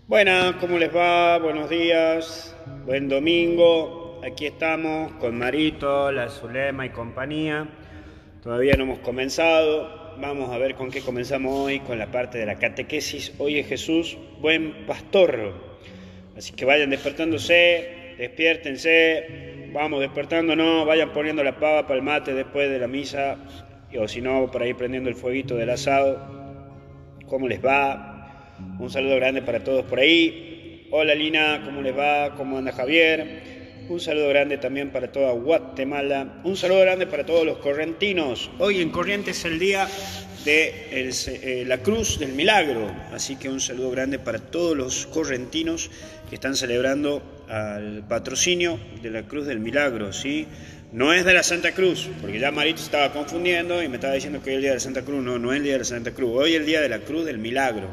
Buenas, ¿cómo les va? Buenos días, buen domingo. Aquí estamos con Marito, la Zulema y compañía. Todavía no hemos comenzado. Vamos a ver con qué comenzamos hoy, con la parte de la catequesis. Hoy es Jesús, buen pastor. Así que vayan despertándose, despiértense. Vamos despertándonos, vayan poniendo la pava para el mate después de la misa. O si no, por ahí prendiendo el fueguito del asado. ¿Cómo les va? Un saludo grande para todos por ahí. Hola Lina, ¿cómo les va? ¿Cómo anda Javier? Un saludo grande también para toda Guatemala. Un saludo grande para todos los correntinos. Hoy en Corrientes es el día de la Cruz del Milagro. Así que un saludo grande para todos los correntinos que están celebrando al patrocinio de la Cruz del Milagro, ¿sí? No es de la Santa Cruz, porque ya Marito estaba confundiendo y me estaba diciendo que hoy es el día de la Santa Cruz. No, no es el día de la Santa Cruz. Hoy es el día de la Cruz del Milagro,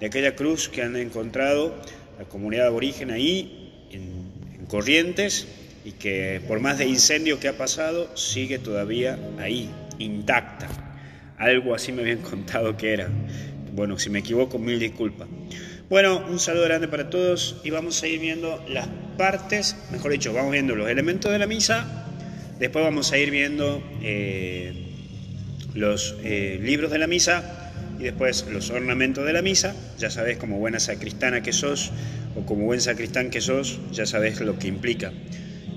de aquella cruz que han encontrado la comunidad aborigen ahí en Corrientes y que por más de incendio que ha pasado, sigue todavía ahí, intacta. Algo así me habían contado que era. Bueno, si me equivoco, mil disculpas. Bueno, un saludo grande para todos y vamos a ir viendo las partes, mejor dicho, vamos viendo los elementos de la misa. Después vamos a ir viendo los libros de la misa y después los ornamentos de la misa. Ya sabés, como buena sacristana que sos o como buen sacristán que sos, ya sabés lo que implica.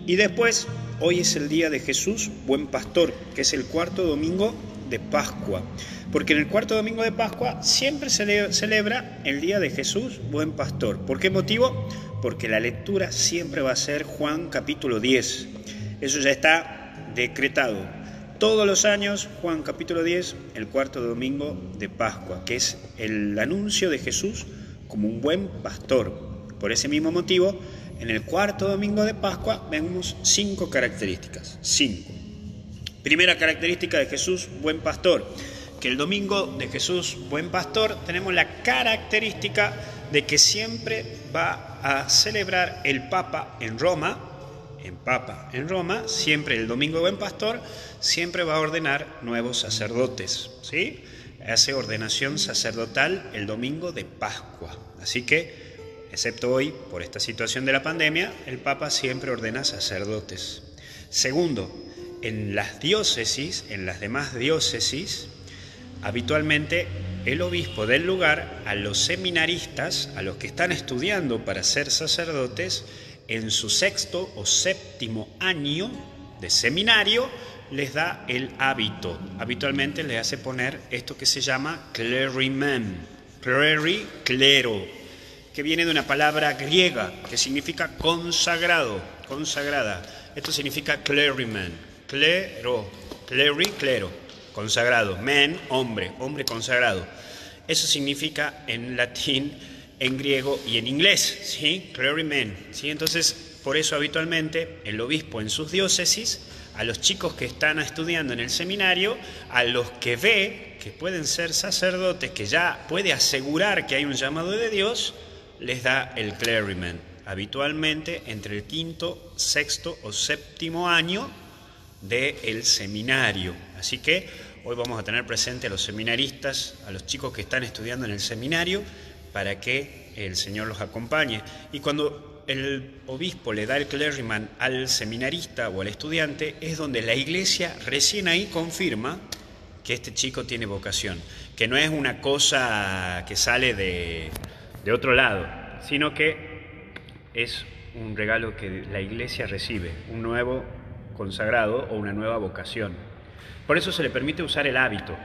Y después, hoy es el día de Jesús, buen pastor, que es el cuarto domingo de Pascua. Porque en el cuarto domingo de Pascua siempre se celebra el día de Jesús, buen pastor. ¿Por qué motivo? Porque la lectura siempre va a ser Juan capítulo 10. Eso ya está decretado. Todos los años, Juan capítulo 10, el cuarto domingo de Pascua, que es el anuncio de Jesús como un buen pastor. Por ese mismo motivo, en el cuarto domingo de Pascua vemos 5 características. 5. Primera característica de Jesús, buen pastor. Que el domingo de Jesús, buen pastor, tenemos la característica de que siempre va a celebrar el Papa en Roma, siempre el domingo de buen pastor, siempre va a ordenar nuevos sacerdotes, ¿sí? Hace ordenación sacerdotal el domingo de Pascua. Así que, excepto hoy, por esta situación de la pandemia, el Papa siempre ordena sacerdotes. Segundo, en las diócesis, en las demás diócesis, habitualmente el obispo del lugar a los seminaristas, a los que están estudiando para ser sacerdotes, en su 6º o 7º año de seminario, les da el hábito. Habitualmente les hace poner esto que se llama clergyman, clero, que viene de una palabra griega que significa consagrado, consagrada. Esto significa clergyman, clero, consagrado, man, hombre consagrado. Eso significa en latín, en griego y en inglés, ¿sí? Clergyman, ¿sí? Entonces, por eso habitualmente el obispo en sus diócesis, a los chicos que están estudiando en el seminario, a los que ve que pueden ser sacerdotes, que ya puede asegurar que hay un llamado de Dios, les da el clergyman, habitualmente entre el 5º, 6º o 7º año del seminario. Así que hoy vamos a tener presente a los seminaristas, a los chicos que están estudiando en el seminario, para que el Señor los acompañe. Y cuando el obispo le da el clergyman al seminarista o al estudiante, es donde la iglesia recién ahí confirma que este chico tiene vocación, que no es una cosa que sale de otro lado, sino que es un regalo que la iglesia recibe, un nuevo consagrado o una nueva vocación. Por eso se le permite usar el hábito.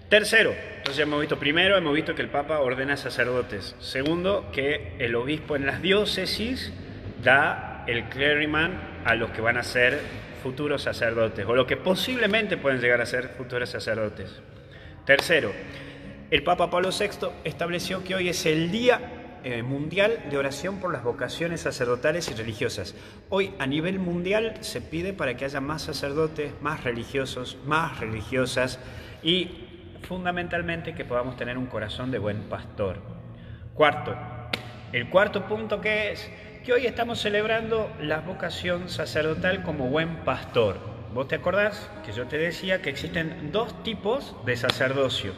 Tercero, entonces hemos visto primero, hemos visto que el Papa ordena sacerdotes. Segundo, que el obispo en las diócesis da el clergyman a los que van a ser futuros sacerdotes, o los que posiblemente pueden llegar a ser futuros sacerdotes. Tercero, el Papa Pablo VI estableció que hoy es el Día Mundial de Oración por las Vocaciones Sacerdotales y Religiosas. Hoy a nivel mundial se pide para que haya más sacerdotes, más religiosos, más religiosas y fundamentalmente que podamos tener un corazón de buen pastor. Cuarto, el cuarto punto que es que hoy estamos celebrando la vocación sacerdotal como buen pastor. ¿Vos te acordás que yo te decía que existen 2 tipos de sacerdocio?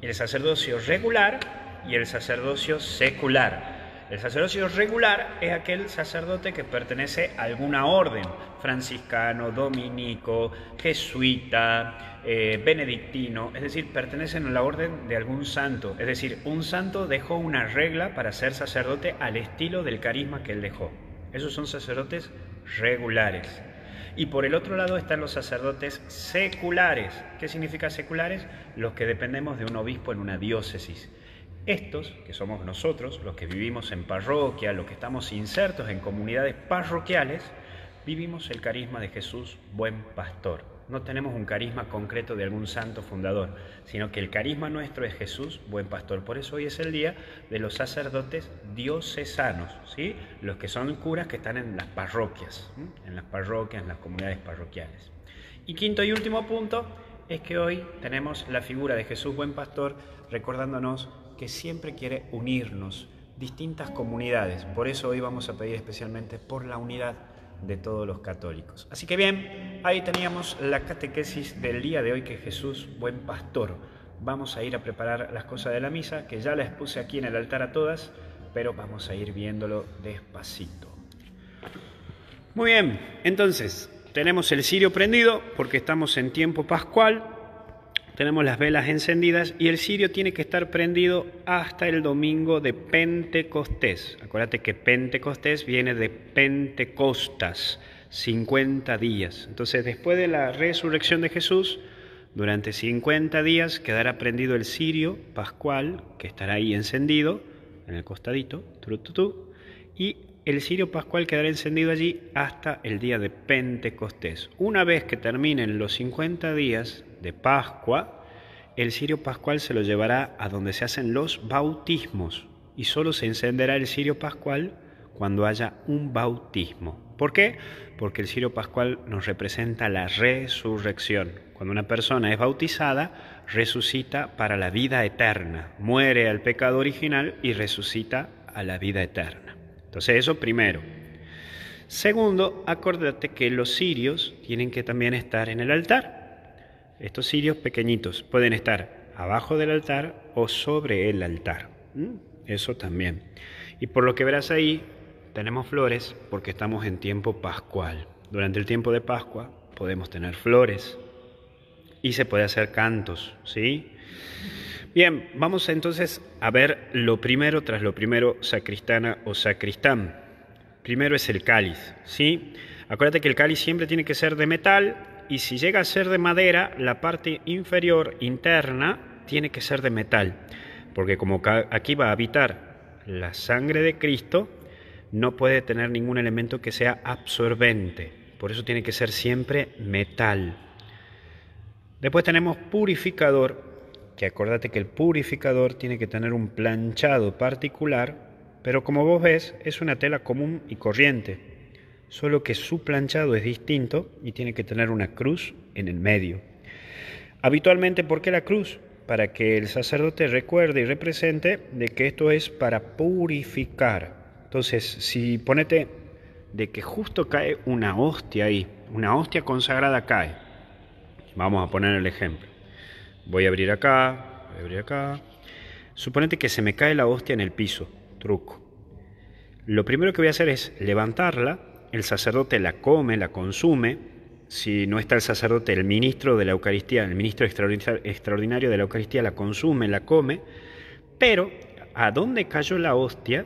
El sacerdocio regular y el sacerdocio secular. El sacerdocio regular es aquel sacerdote que pertenece a alguna orden, franciscano, dominico, jesuita, benedictino, es decir, pertenecen a la orden de algún santo. Es decir, un santo dejó una regla para ser sacerdote al estilo del carisma que él dejó. Esos son sacerdotes regulares. Y por el otro lado están los sacerdotes seculares. ¿Qué significa seculares? Los que dependemos de un obispo en una diócesis. Estos, que somos nosotros, los que vivimos en parroquia, los que estamos insertos en comunidades parroquiales, vivimos el carisma de Jesús, buen pastor. No tenemos un carisma concreto de algún santo fundador, sino que el carisma nuestro es Jesús, buen pastor. Por eso hoy es el día de los sacerdotes diocesanos, ¿sí? Los que son curas que están en las parroquias, en las comunidades parroquiales. Y quinto y último punto es que hoy tenemos la figura de Jesús, buen pastor, recordándonos que siempre quiere unirnos, distintas comunidades. Por eso hoy vamos a pedir especialmente por la unidad de todos los católicos. Así que bien, ahí teníamos la catequesis del día de hoy, que Jesús, buen pastor. Vamos a ir a preparar las cosas de la misa, que ya las puse aquí en el altar a todas, pero vamos a ir viéndolo despacito. Muy bien, entonces tenemos el cirio prendido porque estamos en tiempo pascual. Tenemos las velas encendidas y el cirio tiene que estar prendido hasta el domingo de Pentecostés. Acuérdate que Pentecostés viene de Pentecostas, 50 días. Entonces, después de la resurrección de Jesús, durante 50 días quedará prendido el cirio pascual, que estará ahí encendido, en el costadito, y el cirio pascual quedará encendido allí hasta el día de Pentecostés. Una vez que terminen los 50 días de Pascua, el cirio pascual se lo llevará a donde se hacen los bautismos y solo se encenderá el cirio pascual cuando haya un bautismo. ¿Por qué? Porque el cirio pascual nos representa la resurrección. Cuando una persona es bautizada, resucita para la vida eterna, muere al pecado original y resucita a la vida eterna. Entonces eso primero. Segundo, acuérdate que los cirios tienen que también estar en el altar. Estos cirios pequeñitos pueden estar abajo del altar o sobre el altar. Eso también. Y por lo que verás ahí, tenemos flores porque estamos en tiempo pascual. Durante el tiempo de Pascua podemos tener flores y se puede hacer cantos, ¿sí? Bien, vamos entonces a ver lo primero tras lo primero, sacristana o sacristán. Primero es el cáliz, ¿sí? Acuérdate que el cáliz siempre tiene que ser de metal. Y si llega a ser de madera, la parte inferior interna tiene que ser de metal, porque como aquí va a habitar la sangre de Cristo, no puede tener ningún elemento que sea absorbente, por eso tiene que ser siempre metal. Después tenemos purificador, que acuérdate que el purificador tiene que tener un planchado particular, pero como vos ves es una tela común y corriente. Solo que su planchado es distinto y tiene que tener una cruz en el medio. Habitualmente, ¿por qué la cruz? Para que el sacerdote recuerde y represente de que esto es para purificar. Entonces, si ponete de que justo cae una hostia ahí, una hostia consagrada cae. Vamos a poner el ejemplo. Voy a abrir acá. Suponete que se me cae la hostia en el piso. Truco. Lo primero que voy a hacer es levantarla. El sacerdote la come, la consume. Si no está el sacerdote, el ministro de la Eucaristía, el ministro extraordinario de la Eucaristía la consume, la come. Pero, ¿a dónde cayó la hostia?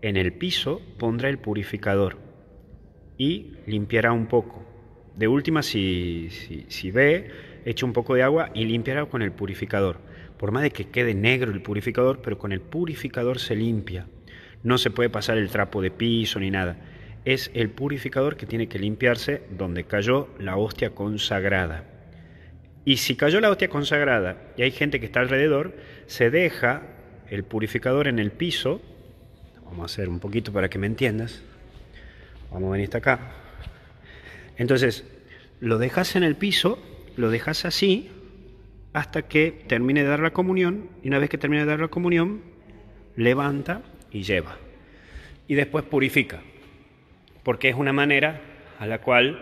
En el piso pondrá el purificador y limpiará un poco. De última, si ve, echa un poco de agua y limpiará con el purificador. Por más de que quede negro el purificador, pero con el purificador se limpia. No se puede pasar el trapo de piso ni nada. Es el purificador que tiene que limpiarse donde cayó la hostia consagrada. Y si cayó la hostia consagrada y hay gente que está alrededor, se deja el purificador en el piso. Vamos a hacer un poquito para que me entiendas. Vamos a venir hasta acá. Entonces, lo dejas en el piso, lo dejas así, hasta que termine de dar la comunión. Y una vez que termine de dar la comunión, levanta y lleva. Y después purifica. Porque es una manera a la cual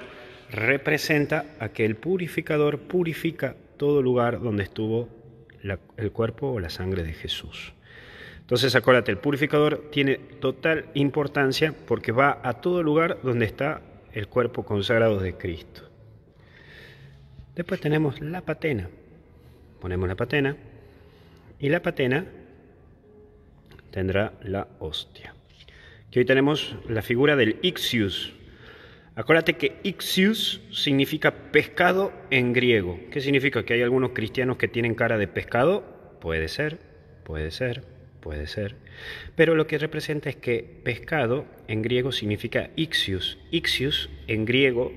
representa a que el purificador purifica todo lugar donde estuvo el cuerpo o la sangre de Jesús. Entonces acuérdate, el purificador tiene total importancia porque va a todo lugar donde está el cuerpo consagrado de Cristo. Después tenemos la patena. Ponemos la patena y la patena tendrá la hostia. Que hoy tenemos la figura del ixius. Acuérdate que ixius significa pescado en griego. ¿Qué significa? ¿Que hay algunos cristianos que tienen cara de pescado? Puede ser, puede ser, puede ser. Pero lo que representa es que pescado en griego significa ixius. Ixius en griego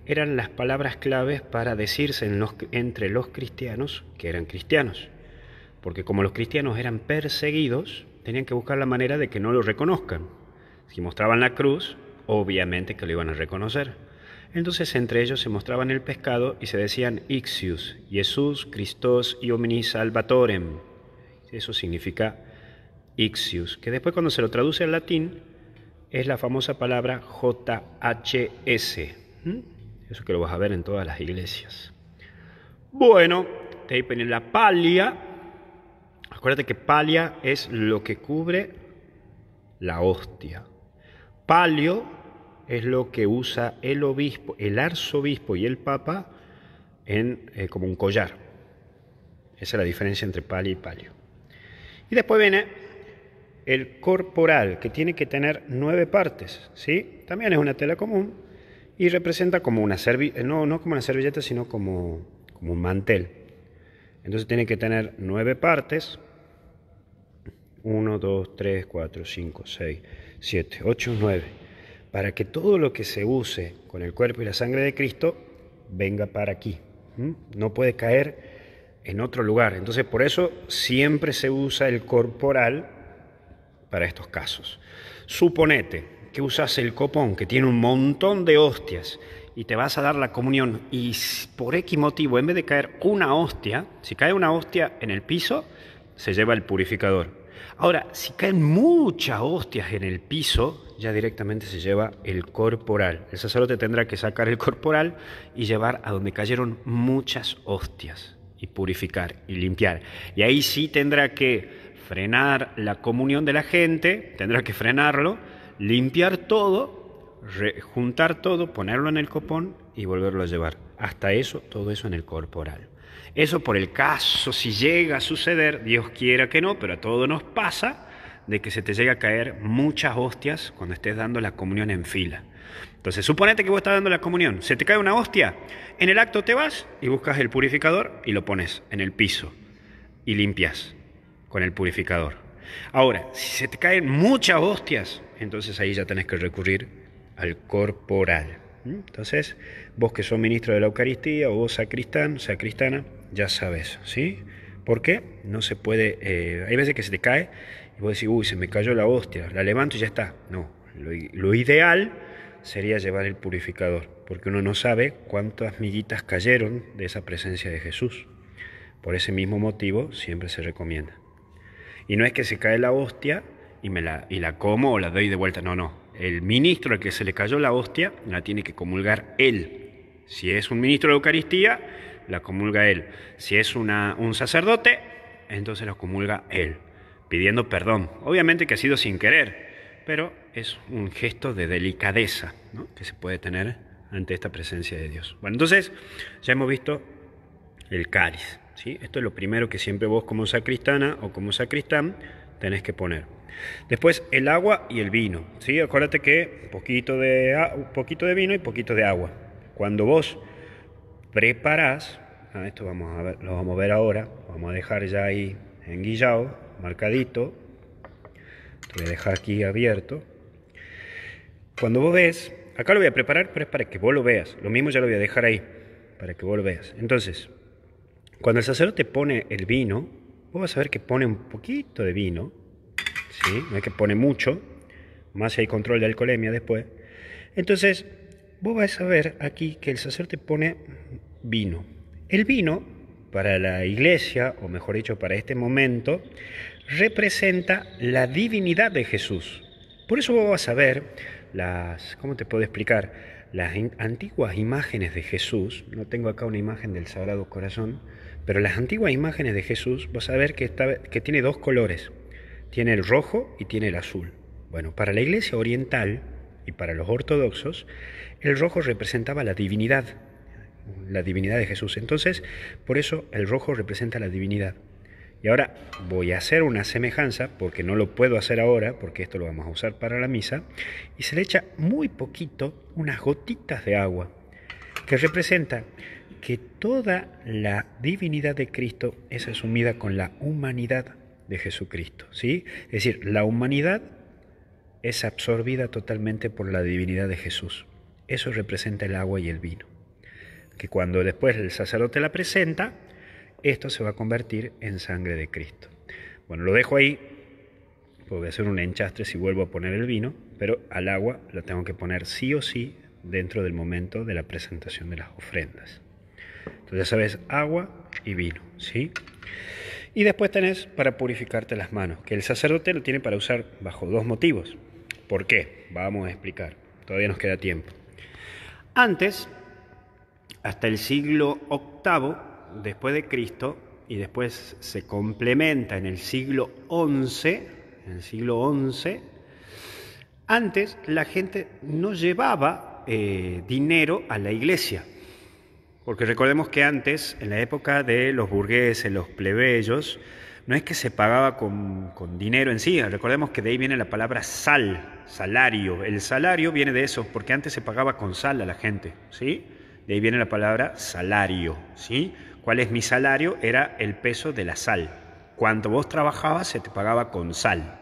eran las palabras claves para decirse entre los cristianos que eran cristianos. Porque como los cristianos eran perseguidos, tenían que buscar la manera de que no lo reconozcan. Si mostraban la cruz, obviamente que lo iban a reconocer. Entonces entre ellos se mostraban el pescado y se decían ixius, Jesús, Christos, Iomini Salvatorem. Eso significa ixius, que después cuando se lo traduce al latín es la famosa palabra JHS. Eso que lo vas a ver en todas las iglesias. Bueno, te ahí ponen la palia. Acuérdate que palia es lo que cubre la hostia. Palio es lo que usa el obispo, el arzobispo y el papa como un collar. Esa es la diferencia entre palio y palio. Y después viene el corporal, que tiene que tener 9 partes, ¿sí? También es una tela común y representa como una servilleta, no como una servilleta, sino como un mantel. Entonces tiene que tener 9 partes. 1, 2, 3, 4, 5, 6, 7, 8, 9. Para que todo lo que se use con el cuerpo y la sangre de Cristo venga para aquí. No puede caer en otro lugar. Entonces por eso siempre se usa el corporal para estos casos. Suponete que usas el copón, que tiene un montón de hostias, y te vas a dar la comunión, y por X motivo, en vez de caer una hostia, si cae una hostia en el piso, se lleva el purificador. Ahora, si caen muchas hostias en el piso, ya directamente se lleva el corporal. El sacerdote tendrá que sacar el corporal y llevar a donde cayeron muchas hostias, y purificar y limpiar. Y ahí sí tendrá que frenar la comunión de la gente, tendrá que frenarlo, limpiar todo, juntar todo, ponerlo en el copón y volverlo a llevar. Hasta eso, todo eso en el corporal. Eso por el caso, si llega a suceder, Dios quiera que no, pero a todos nos pasa, de que se te llega a caer muchas hostias cuando estés dando la comunión en fila. Entonces, suponete que vos estás dando la comunión, se te cae una hostia, en el acto te vas y buscas el purificador y lo pones en el piso y limpias con el purificador. Ahora, si se te caen muchas hostias, entonces ahí ya tenés que recurrir al corporal. Entonces, vos que sos ministro de la Eucaristía o vos sacristana, ya sabes, ¿sí? ¿Por qué? No se puede, hay veces que se te cae y vos decís, uy, se me cayó la hostia, la levanto y ya está. No, lo ideal sería llevar el purificador, porque uno no sabe cuántas miguitas cayeron de esa presencia de Jesús. Por ese mismo motivo siempre se recomienda. Y no es que se cae la hostia y la como o la doy de vuelta, no. El ministro al que se le cayó la hostia la tiene que comulgar él. Si es un ministro de Eucaristía, la comulga él. Si es un sacerdote, entonces la comulga él, pidiendo perdón. Obviamente que ha sido sin querer, pero es un gesto de delicadeza, ¿no?, que se puede tener ante esta presencia de Dios. Bueno, entonces ya hemos visto el cáliz, ¿sí? Esto es lo primero que siempre vos como sacristana o como sacristán tenés que poner. Después el agua y el vino, ¿sí? Acuérdate que un poquito de vino y poquito de agua. Cuando vos preparás, esto lo vamos a ver ahora, vamos a dejar ya ahí enguillado, marcadito, lo voy a dejar aquí abierto. Cuando vos ves, acá lo voy a preparar, pero es para que vos lo veas, lo mismo ya lo voy a dejar ahí, para que vos lo veas. Entonces, cuando el sacerdote pone el vino, vos vas a ver que pone un poquito de vino, ¿sí? No es que pone mucho, más si hay control de alcoholemia después. Entonces, vos vas a ver aquí que el sacerdote pone vino. El vino, para la iglesia, o mejor dicho, para este momento, representa la divinidad de Jesús. Por eso vos vas a ver ¿cómo te puedo explicar? Las antiguas imágenes de Jesús. No tengo acá una imagen del Sagrado Corazón, pero las antiguas imágenes de Jesús, vas a ver que tiene 2 colores. Tiene el rojo y tiene el azul. Bueno, para la Iglesia oriental y para los ortodoxos, el rojo representaba la divinidad de Jesús. Entonces, por eso el rojo representa la divinidad. Y ahora voy a hacer una semejanza, porque no lo puedo hacer ahora, porque esto lo vamos a usar para la misa, y se le echa muy poquito, unas gotitas de agua, que representa que toda la divinidad de Cristo es asumida con la humanidad de Jesucristo, ¿sí? Es decir, la humanidad es absorbida totalmente por la divinidad de Jesús. Eso representa el agua y el vino, que cuando después el sacerdote la presenta, esto se va a convertir en sangre de Cristo. Bueno, lo dejo ahí, porque voy a hacer un enchastre si vuelvo a poner el vino, pero al agua la tengo que poner sí o sí dentro del momento de la presentación de las ofrendas. Entonces ya sabes, agua y vino, ¿sí? Y después tenés para purificarte las manos, que el sacerdote lo tiene para usar bajo dos motivos. ¿Por qué? Vamos a explicar, todavía nos queda tiempo. Antes, hasta el siglo VIII después de Cristo, y después se complementa en el siglo XI, antes la gente no llevaba dinero a la iglesia, porque recordemos que antes, en la época de los burgueses, los plebeyos, no es que se pagaba con dinero en sí. Recordemos que de ahí viene la palabra salario. El salario viene de eso, porque antes se pagaba con sal a la gente, ¿sí? De ahí viene la palabra salario, ¿sí? ¿Cuál es mi salario? Era el peso de la sal. Cuando vos trabajabas se te pagaba con sal.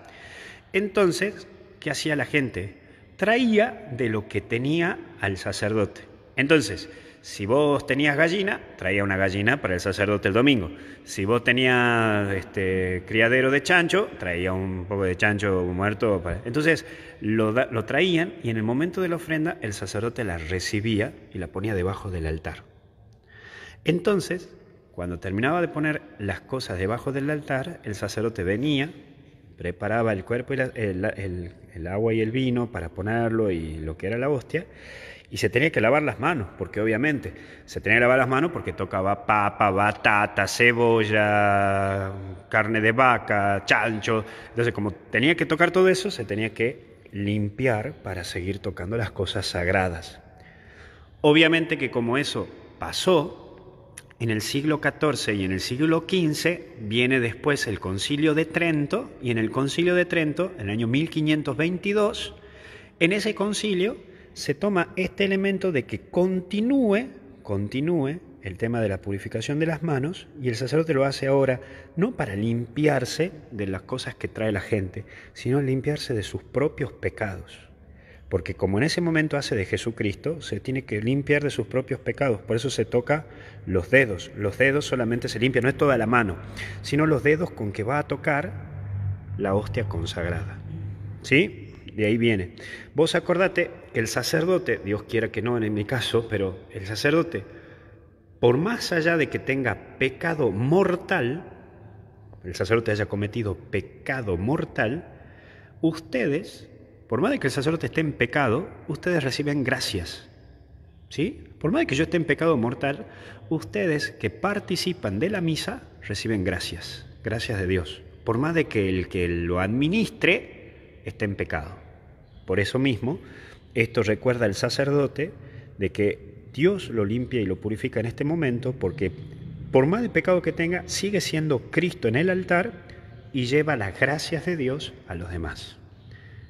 Entonces, ¿qué hacía la gente? Traía de lo que tenía al sacerdote. Entonces, si vos tenías gallina, traía una gallina para el sacerdote el domingo. Si vos tenías criadero de chancho, traía un poco de chancho muerto. Entonces lo traían, y en el momento de la ofrenda el sacerdote la recibía y la ponía debajo del altar. Entonces, cuando terminaba de poner las cosas debajo del altar, el sacerdote venía, preparaba el cuerpo y el agua y el vino para ponerlo y lo que era la hostia, y se tenía que lavar las manos, porque obviamente se tenía que lavar las manos porque tocaba papa, batata, cebolla, carne de vaca, chancho. Entonces, como tenía que tocar todo eso, se tenía que limpiar para seguir tocando las cosas sagradas. Obviamente que como eso pasó, en el siglo XIV y en el siglo XV viene después el Concilio de Trento, y en el Concilio de Trento, en el año 1522, en ese concilio se toma este elemento de que continúe el tema de la purificación de las manos, y el sacerdote lo hace ahora no para limpiarse de las cosas que trae la gente, sino limpiarse de sus propios pecados. Porque como en ese momento hace de Jesucristo, se tiene que limpiar de sus propios pecados. Por eso se toca los dedos. Los dedos solamente se limpian, no es toda la mano, sino los dedos con que va a tocar la hostia consagrada. ¿Sí? De ahí viene. Vos acordate que el sacerdote, Dios quiera que no en mi caso, pero el sacerdote, por más allá de que tenga pecado mortal, el sacerdote haya cometido pecado mortal, ustedes, por más de que el sacerdote esté en pecado, ustedes reciben gracias. ¿Sí? Por más de que yo esté en pecado mortal, ustedes que participan de la misa reciben gracias de Dios. Por más de que el que lo administre esté en pecado. Por eso mismo, esto recuerda al sacerdote de que Dios lo limpia y lo purifica en este momento, porque por más de pecado que tenga, sigue siendo Cristo en el altar y lleva las gracias de Dios a los demás.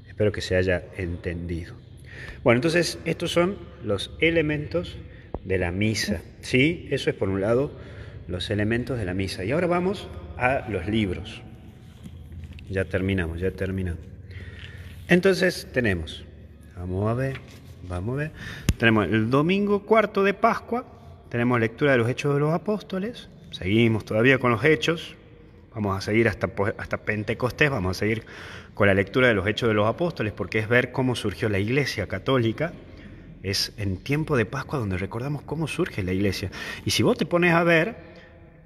Espero que se haya entendido. Bueno, entonces estos son los elementos de la misa, ¿sí? Eso es por un lado los elementos de la misa. Y ahora vamos a los libros. Ya terminamos. Entonces tenemos, vamos a ver, tenemos el domingo cuarto de Pascua, tenemos lectura de los Hechos de los Apóstoles, seguimos todavía con los Hechos, vamos a seguir hasta Pentecostés, vamos a seguir con la lectura de los Hechos de los Apóstoles, porque es ver cómo surgió la Iglesia Católica, es en tiempo de Pascua donde recordamos cómo surge la Iglesia. Y si vos te pones a ver,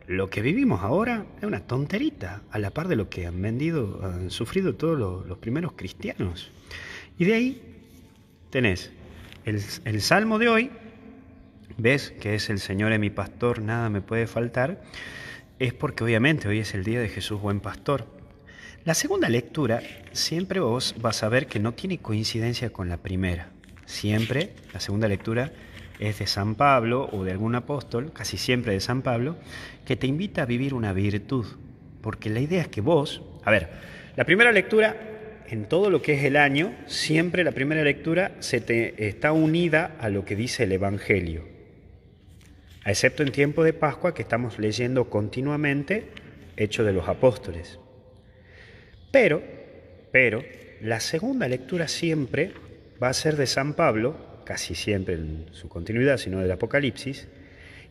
lo que vivimos ahora es una tonterita, a la par de lo que han sufrido todos los primeros cristianos. Y de ahí tenés el Salmo de hoy, ves que es el Señor es mi pastor, nada me puede faltar, es porque obviamente hoy es el día de Jesús buen pastor. La segunda lectura, siempre vos vas a ver que no tiene coincidencia con la primera. Siempre la segunda lectura es de San Pablo o de algún apóstol, casi siempre de San Pablo, que te invita a vivir una virtud. Porque la idea es que vos, la primera lectura, en todo lo que es el año, siempre la primera lectura está unida a lo que dice el Evangelio. Excepto en tiempo de Pascua, que estamos leyendo continuamente Hechos de los Apóstoles. Pero, la segunda lectura siempre va a ser de San Pablo, casi siempre en su continuidad, sino del Apocalipsis,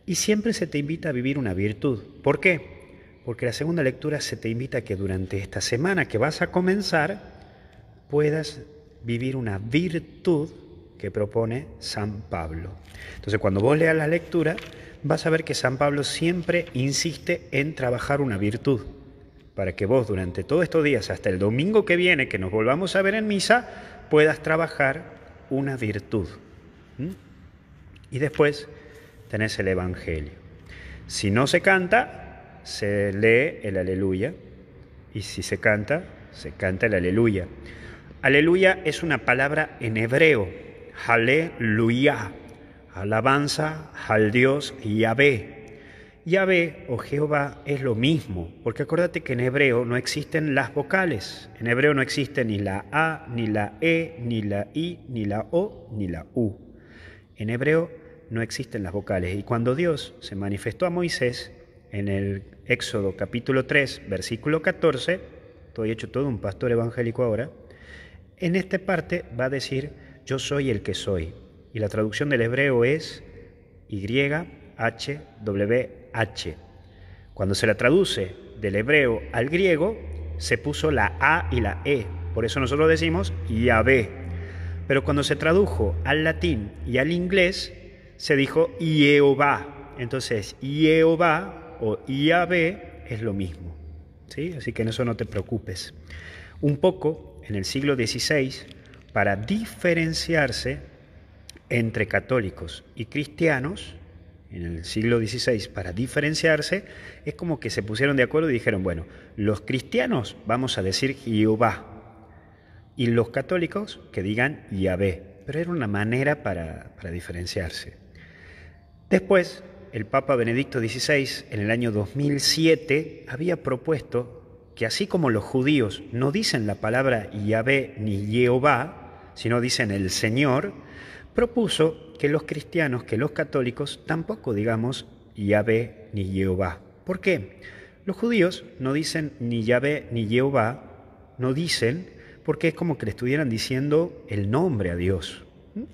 y siempre se te invita a vivir una virtud. ¿Por qué? Porque la segunda lectura se te invita a que durante esta semana que vas a comenzar puedas vivir una virtud que propone San Pablo. Entonces, cuando vos leas la lectura, vas a ver que San Pablo siempre insiste en trabajar una virtud, para que vos durante todos estos días, hasta el domingo que viene, que nos volvamos a ver en misa, puedas trabajar una virtud. Y después tenés el Evangelio. Si no se canta, se lee el Aleluya, y si se canta el Aleluya. Aleluya es una palabra en hebreo, Aleluya, alabanza al Dios Yahvé. Yahvé o Jehová es lo mismo, porque acuérdate que en hebreo no existen las vocales. En hebreo no existe ni la A, ni la E, ni la I, ni la O, ni la U. En hebreo no existen las vocales. Y cuando Dios se manifestó a Moisés en el Éxodo capítulo 3, versículo 14, estoy hecho todo un pastor evangélico ahora, en esta parte va a decir, yo soy el que soy. Y la traducción del hebreo es YHWH. Cuando se la traduce del hebreo al griego, se puso la A y la E. Por eso nosotros decimos Yahvé. Pero cuando se tradujo al latín y al inglés, se dijo Jehová. Entonces, Jehová o Yahvé es lo mismo. ¿Sí? Así que en eso no te preocupes. Un poco, en el siglo XVI, para diferenciarse entre católicos y cristianos, en el siglo XVI, para diferenciarse, es como que se pusieron de acuerdo y dijeron, bueno, los cristianos vamos a decir Jehová y los católicos que digan Yahvé, pero era una manera para diferenciarse. Después, el Papa Benedicto XVI, en el año 2007, había propuesto que así como los judíos no dicen la palabra Yahvé ni Jehová, sino dicen el Señor, propuso que los cristianos, que los católicos, tampoco digamos Yahvé ni Jehová. ¿Por qué? Los judíos no dicen ni Yahvé ni Jehová, no dicen porque es como que le estuvieran diciendo el nombre a Dios.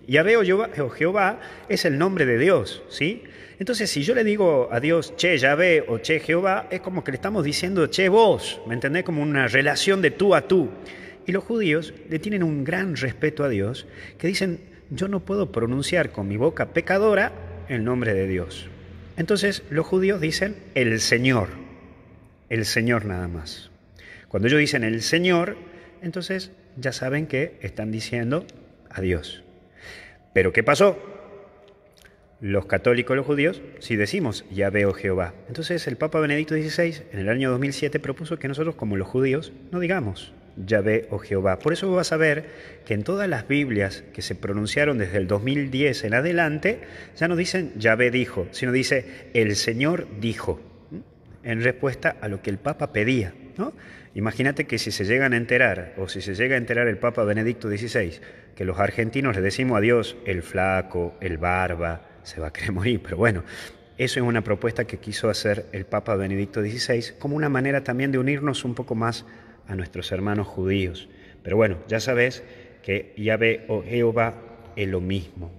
Yahvé o Jehová es el nombre de Dios, ¿sí? Entonces, si yo le digo a Dios, che Yahvé o che Jehová, es como que le estamos diciendo, che vos, ¿me entendés? Como una relación de tú a tú. Y los judíos le tienen un gran respeto a Dios, que dicen, yo no puedo pronunciar con mi boca pecadora el nombre de Dios. Entonces los judíos dicen el Señor nada más. Cuando ellos dicen el Señor, entonces ya saben que están diciendo a Dios. Pero ¿qué pasó? Los católicos, los judíos, sí decimos Yahvé o Jehová. Entonces el Papa Benedicto XVI en el año 2007 propuso que nosotros como los judíos no digamos Yahvé o Jehová. Por eso vas a ver que en todas las Biblias que se pronunciaron desde el 2010 en adelante, ya no dicen Yahvé dijo, sino dice el Señor dijo, en respuesta a lo que el Papa pedía, ¿no? Imagínate que si se llegan a enterar, o si se llega a enterar el Papa Benedicto XVI, que los argentinos le decimos a Dios el flaco, el barba, se va a querer morir, pero bueno, eso es una propuesta que quiso hacer el Papa Benedicto XVI como una manera también de unirnos un poco más a nuestros hermanos judíos. Pero bueno, ya sabes que Yahvé o Jehová es lo mismo.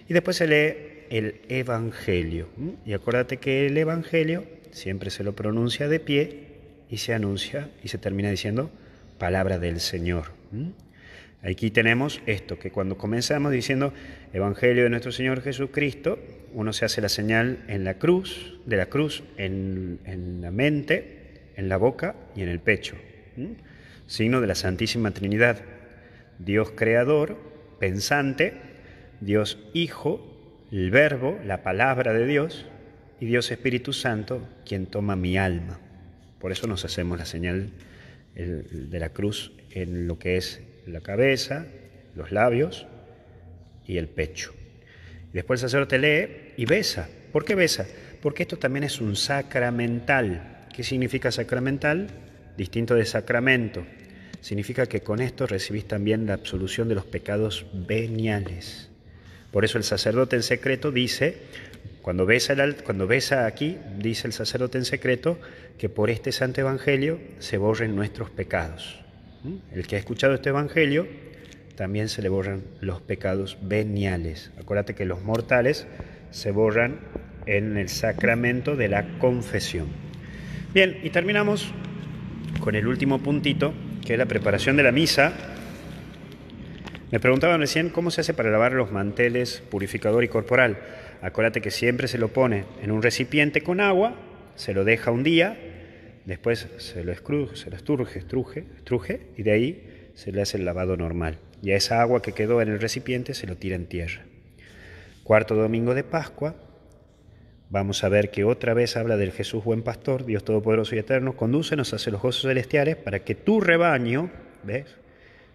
Y después se lee el Evangelio. Y acuérdate que el Evangelio siempre se lo pronuncia de pie y se anuncia y se termina diciendo palabra del Señor. Aquí tenemos esto, que cuando comenzamos diciendo Evangelio de nuestro Señor Jesucristo, uno se hace la señal en la cruz, de la cruz en la mente, en la boca y en el pecho. Signo de la Santísima Trinidad, Dios Creador, pensante, Dios Hijo, el Verbo, la palabra de Dios, y Dios Espíritu Santo, quien toma mi alma. Por eso nos hacemos la señal de la cruz en lo que es la cabeza, los labios y el pecho. Después el sacerdote lee y besa. ¿Por qué besa? Porque esto también es un sacramental. ¿Qué significa sacramental? Distinto de sacramento. Significa que con esto recibís también la absolución de los pecados veniales. Por eso el sacerdote en secreto dice, cuando besa aquí, dice el sacerdote en secreto, que por este santo evangelio se borren nuestros pecados. El que ha escuchado este evangelio, también se le borran los pecados veniales. Acuérdate que los mortales se borran en el sacramento de la confesión. Bien, y terminamos con el último puntito, que es la preparación de la misa. Me preguntaban recién cómo se hace para lavar los manteles purificador y corporal. Acuérdate que siempre se lo pone en un recipiente con agua, se lo deja un día, después se lo estruje y de ahí se le hace el lavado normal. Y a esa agua que quedó en el recipiente se lo tira en tierra. Cuarto domingo de Pascua, vamos a ver que otra vez habla del Jesús buen pastor, Dios todopoderoso y eterno, condúcenos hacia los gozos celestiales para que tu rebaño, ¿ves?,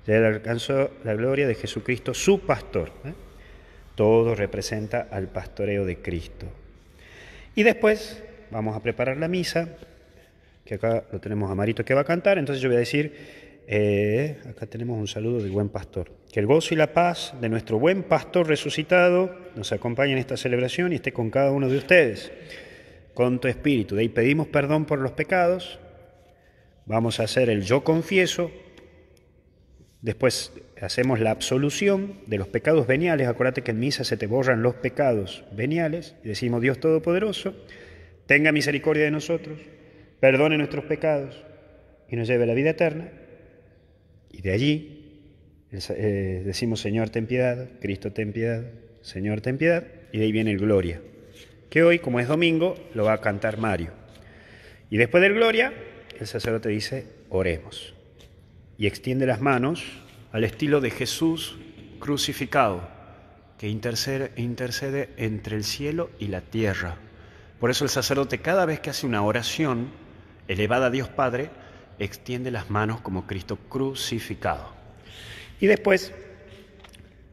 llegue al alcance la gloria de Jesucristo, su pastor. Todo representa al pastoreo de Cristo. Y después vamos a preparar la misa, que acá lo tenemos a Marito que va a cantar, entonces yo voy a decir, acá tenemos un saludo del buen pastor. Que el gozo y la paz de nuestro buen pastor resucitado nos acompañe en esta celebración y esté con cada uno de ustedes, con tu espíritu. De ahí pedimos perdón por los pecados, vamos a hacer el yo confieso, después hacemos la absolución de los pecados veniales. Acuérdate que en misa se te borran los pecados veniales y decimos: Dios Todopoderoso, tenga misericordia de nosotros, perdone nuestros pecados y nos lleve a la vida eterna. Y de allí decimos: Señor, ten piedad, Cristo, ten piedad, Señor, ten piedad. Y de ahí viene el Gloria, que hoy, como es domingo, lo va a cantar Mario. Y después del Gloria, el sacerdote dice: oremos. Y extiende las manos al estilo de Jesús crucificado, que intercede entre el cielo y la tierra. Por eso el sacerdote, cada vez que hace una oración elevada a Dios Padre, extiende las manos como Cristo crucificado. Y después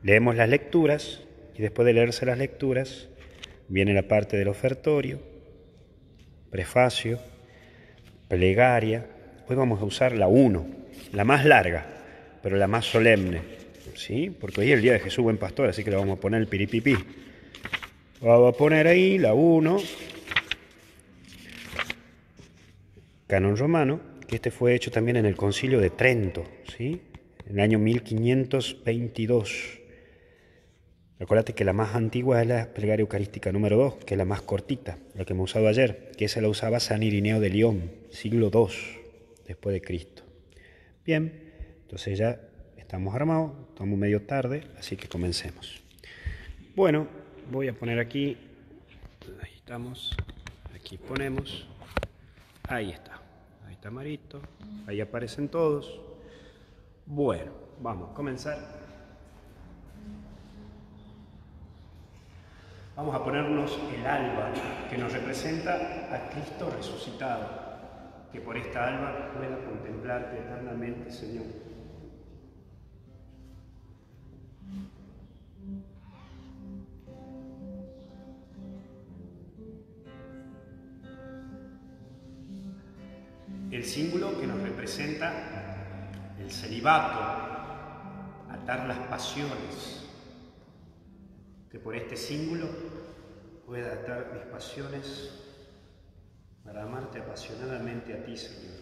leemos las lecturas, y después de leerse las lecturas, viene la parte del ofertorio, prefacio, plegaria. Hoy vamos a usar la 1, la más larga, pero la más solemne, ¿sí? Porque hoy es el día de Jesús buen pastor, así que le vamos a poner el piripipí. Vamos a poner ahí la 1, canon romano, que este fue hecho también en el Concilio de Trento, ¿sí?, en el año 1522. Acuérdate que la más antigua es la plegaria eucarística número 2, que es la más cortita, la que hemos usado ayer, que esa la usaba San Irineo de León, siglo II después de Cristo. Bien, entonces ya estamos armados, estamos medio tarde, así que comencemos. Bueno, voy a poner aquí, ahí estamos, aquí ponemos, ahí está Marito, ahí aparecen todos. Bueno, vamos a comenzar. Vamos a ponernos el alba, que nos representa a Cristo resucitado. Que por esta alba pueda contemplarte eternamente, Señor. El símbolo que nos representa el celibato, atar las pasiones. Que por este símbolo pueda atar mis pasiones para amarte apasionadamente a ti, Señor.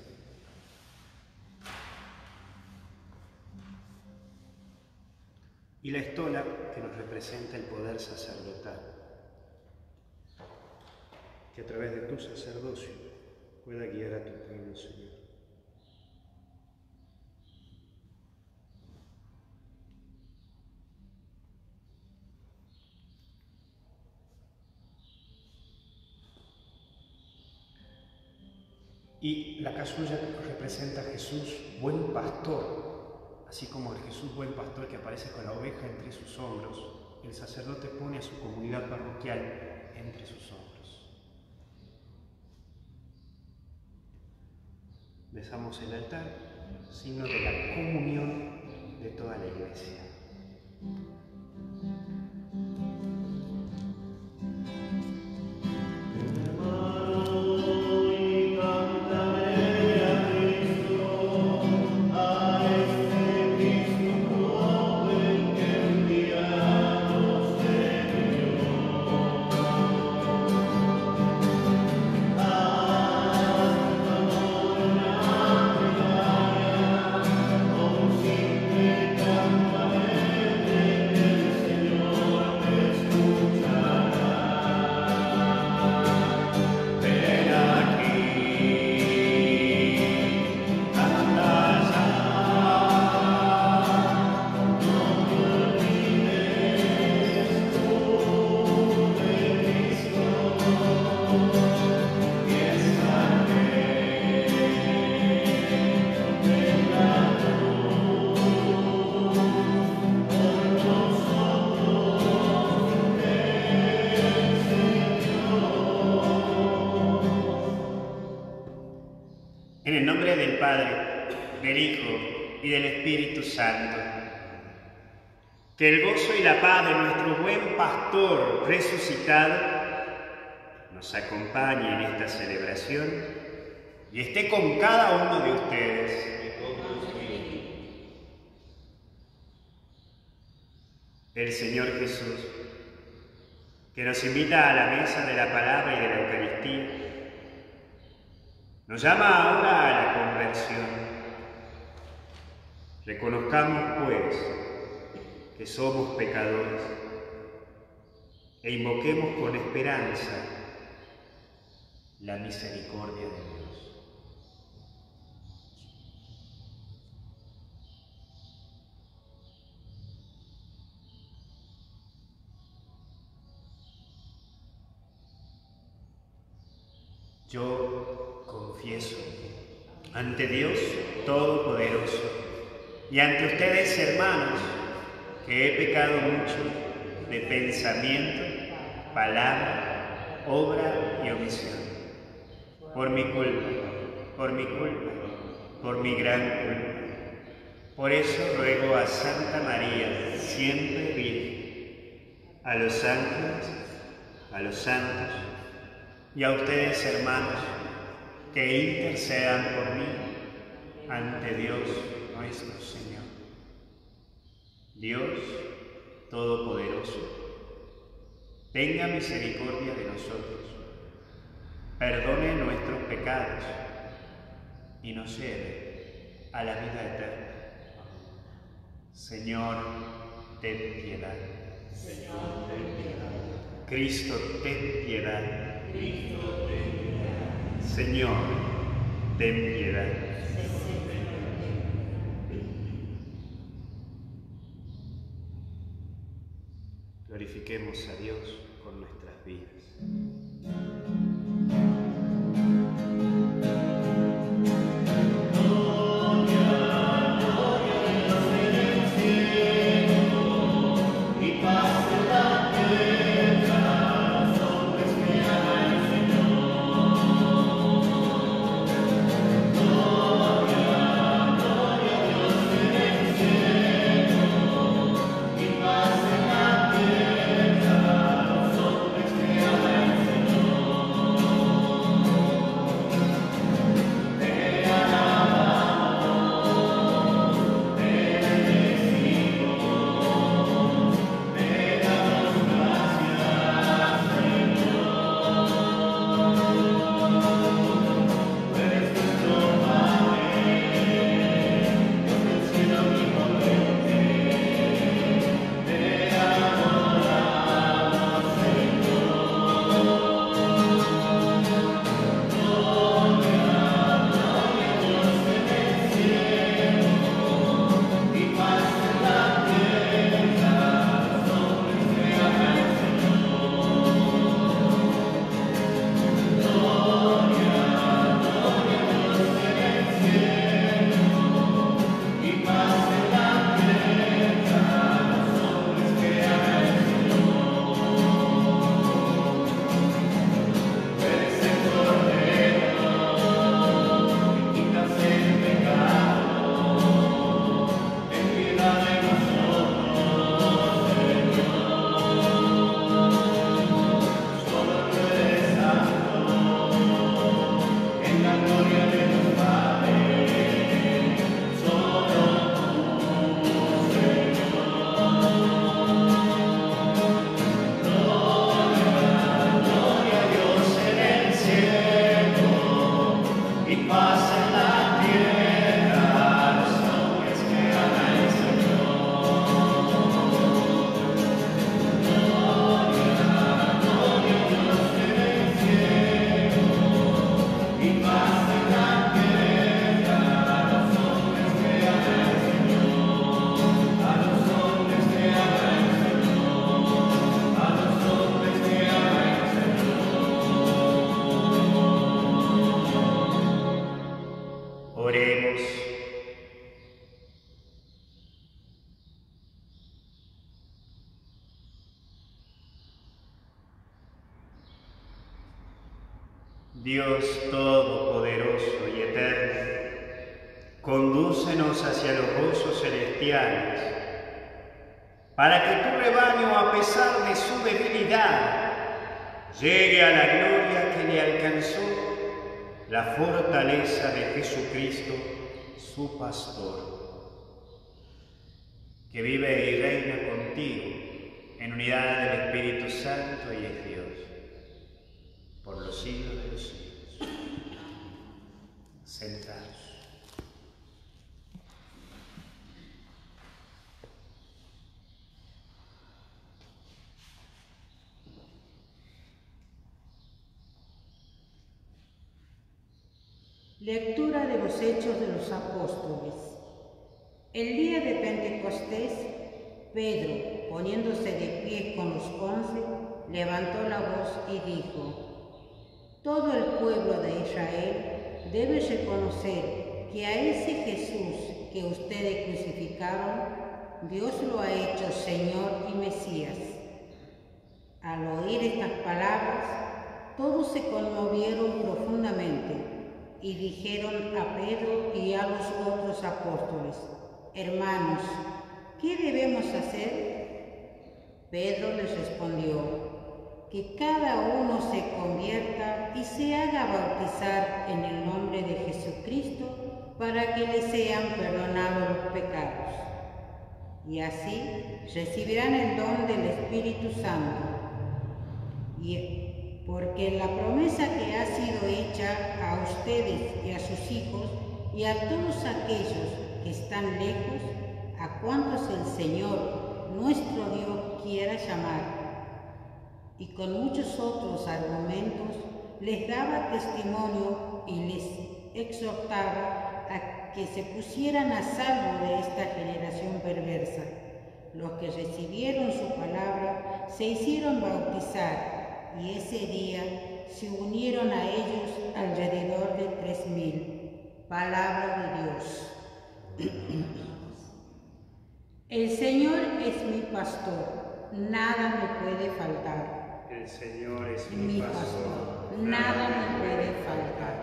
Y la estola, que nos representa el poder sacerdotal, que a través de tu sacerdocio pueda guiar a tu pueblo, Señor. Y la casulla representa a Jesús, buen pastor, así como el Jesús buen pastor que aparece con la oveja entre sus hombros, el sacerdote pone a su comunidad parroquial entre sus hombros. Besamos el altar. sino de la comunión de toda la Iglesia. En el nombre del Padre, del Hijo y del Espíritu Santo. Que el gozo y la paz de nuestro buen pastor resucitado nos acompañe en esta celebración y esté con cada uno de ustedes. El Señor Jesús, que nos invita a la mesa de la palabra y de la Eucaristía, nos llama ahora a la conversión. Reconozcamos, pues, que somos pecadores e invoquemos con esperanza la misericordia de Dios. Yo confieso ante Dios Todopoderoso y ante ustedes, hermanos, que he pecado mucho de pensamiento, palabra, obra y omisión. Por mi culpa, por mi gran culpa. Por eso ruego a Santa María, siempre Virgen, a los ángeles, a los santos y a ustedes, hermanos, que intercedan por mí ante Dios nuestro Señor. Dios Todopoderoso, tenga misericordia de nosotros, perdone nuestros pecados y nos lleve a la vida eterna. Señor, ten piedad. Señor, ten piedad. Cristo, ten piedad. Cristo, ten piedad. Señor, ten piedad. Glorifiquemos a Dios con nuestras vidas. Dios Todopoderoso y Eterno, condúcenos hacia los gozos celestiales, para que tu rebaño, a pesar de su debilidad, llegue a la gloria que le alcanzó la fortaleza de Jesucristo, su pastor, que vive y reina contigo en unidad del Espíritu Santo y es Dios, por los siglos de los siglos. Sentados. Lectura de los Hechos de los Apóstoles. El día de Pentecostés, Pedro, poniéndose de pie con los 11, levantó la voz y dijo: todo el pueblo de Israel debe reconocer que a ese Jesús que ustedes crucificaron, Dios lo ha hecho Señor y Mesías. Al oír estas palabras, todos se conmovieron profundamente y dijeron a Pedro y a los otros apóstoles: hermanos, ¿qué debemos hacer? Pedro les respondió: que cada uno se convierta y se haga bautizar en el nombre de Jesucristo para que le sean perdonados los pecados. Y así recibirán el don del Espíritu Santo. Porque la promesa que ha sido hecha a ustedes y a sus hijos y a todos aquellos que están lejos, a cuantos el Señor, nuestro Dios, quiera llamar. Y con muchos otros argumentos les daba testimonio y les exhortaba a que se pusieran a salvo de esta generación perversa. Los que recibieron su palabra se hicieron bautizar, y ese día se unieron a ellos alrededor de 3,000. Palabra de Dios. El Señor es mi pastor, nada me puede faltar. El Señor es mi pastor, nada me puede faltar.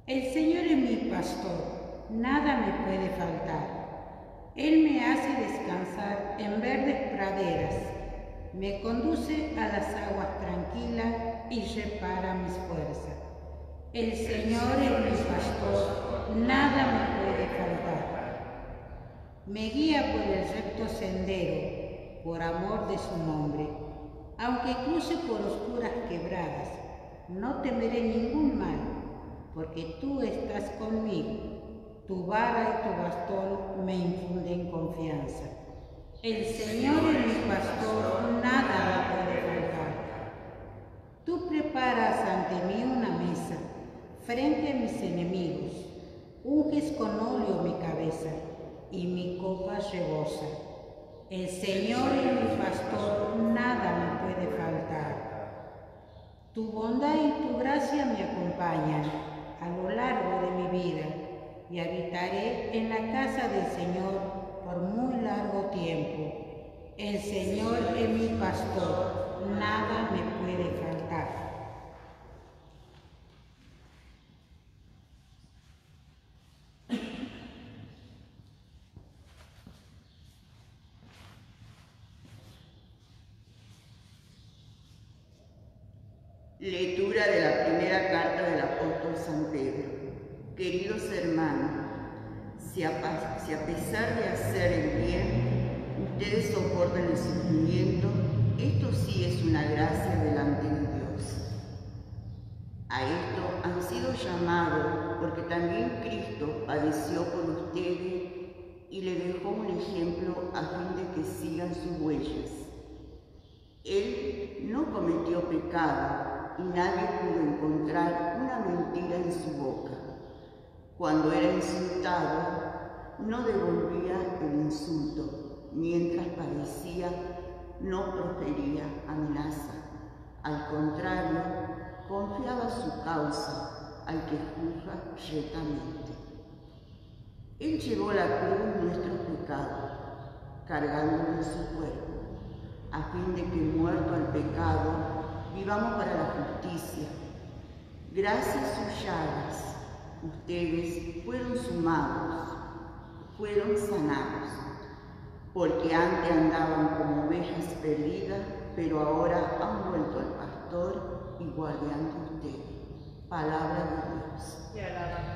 El Señor es mi pastor, nada me puede faltar. Él me hace descansar en verdes praderas. Me conduce a las aguas tranquilas y repara mis fuerzas. El Señor es mi pastor, nada me puede faltar. Me guía por el recto sendero, por amor de su nombre. Aunque cruce por oscuras quebradas, no temeré ningún mal, porque tú estás conmigo. Tu vara y tu bastón me infunden confianza. El Señor es mi pastor, nada me puede faltar. Tú preparas ante mí una mesa, frente a mis enemigos. Unges con óleo mi cabeza, y mi copa rebosa. El Señor es mi pastor, nada me puede faltar. Tu bondad y tu gracia me acompañan a lo largo de mi vida, y habitaré en la casa del Señor por muy largo tiempo. El Señor es mi pastor, nada me puede faltar. Lectura de la primera carta del apóstol San Pedro. Queridos hermanos, si a pesar de hacer el bien, ustedes soportan el sufrimiento, esto sí es una gracia delante de Dios. A esto han sido llamados porque también Cristo padeció por ustedes y le dejó un ejemplo a fin de que sigan sus huellas. Él no cometió pecado y nadie pudo encontrar una mentira en su boca. Cuando era insultado, no devolvía el insulto, mientras padecía, no profería amenaza. Al contrario, confiaba su causa al que juzga rectamente. Él llevó la cruz nuestros pecados, cargándolo en su cuerpo, a fin de que, muerto al pecado, vivamos para la justicia. Gracias a sus llagas, ustedes fueron sumados, fueron sanados, porque antes andaban como ovejas perdidas, pero ahora han vuelto al pastor y guardián de ustedes. Palabra de Dios. Te alabamos.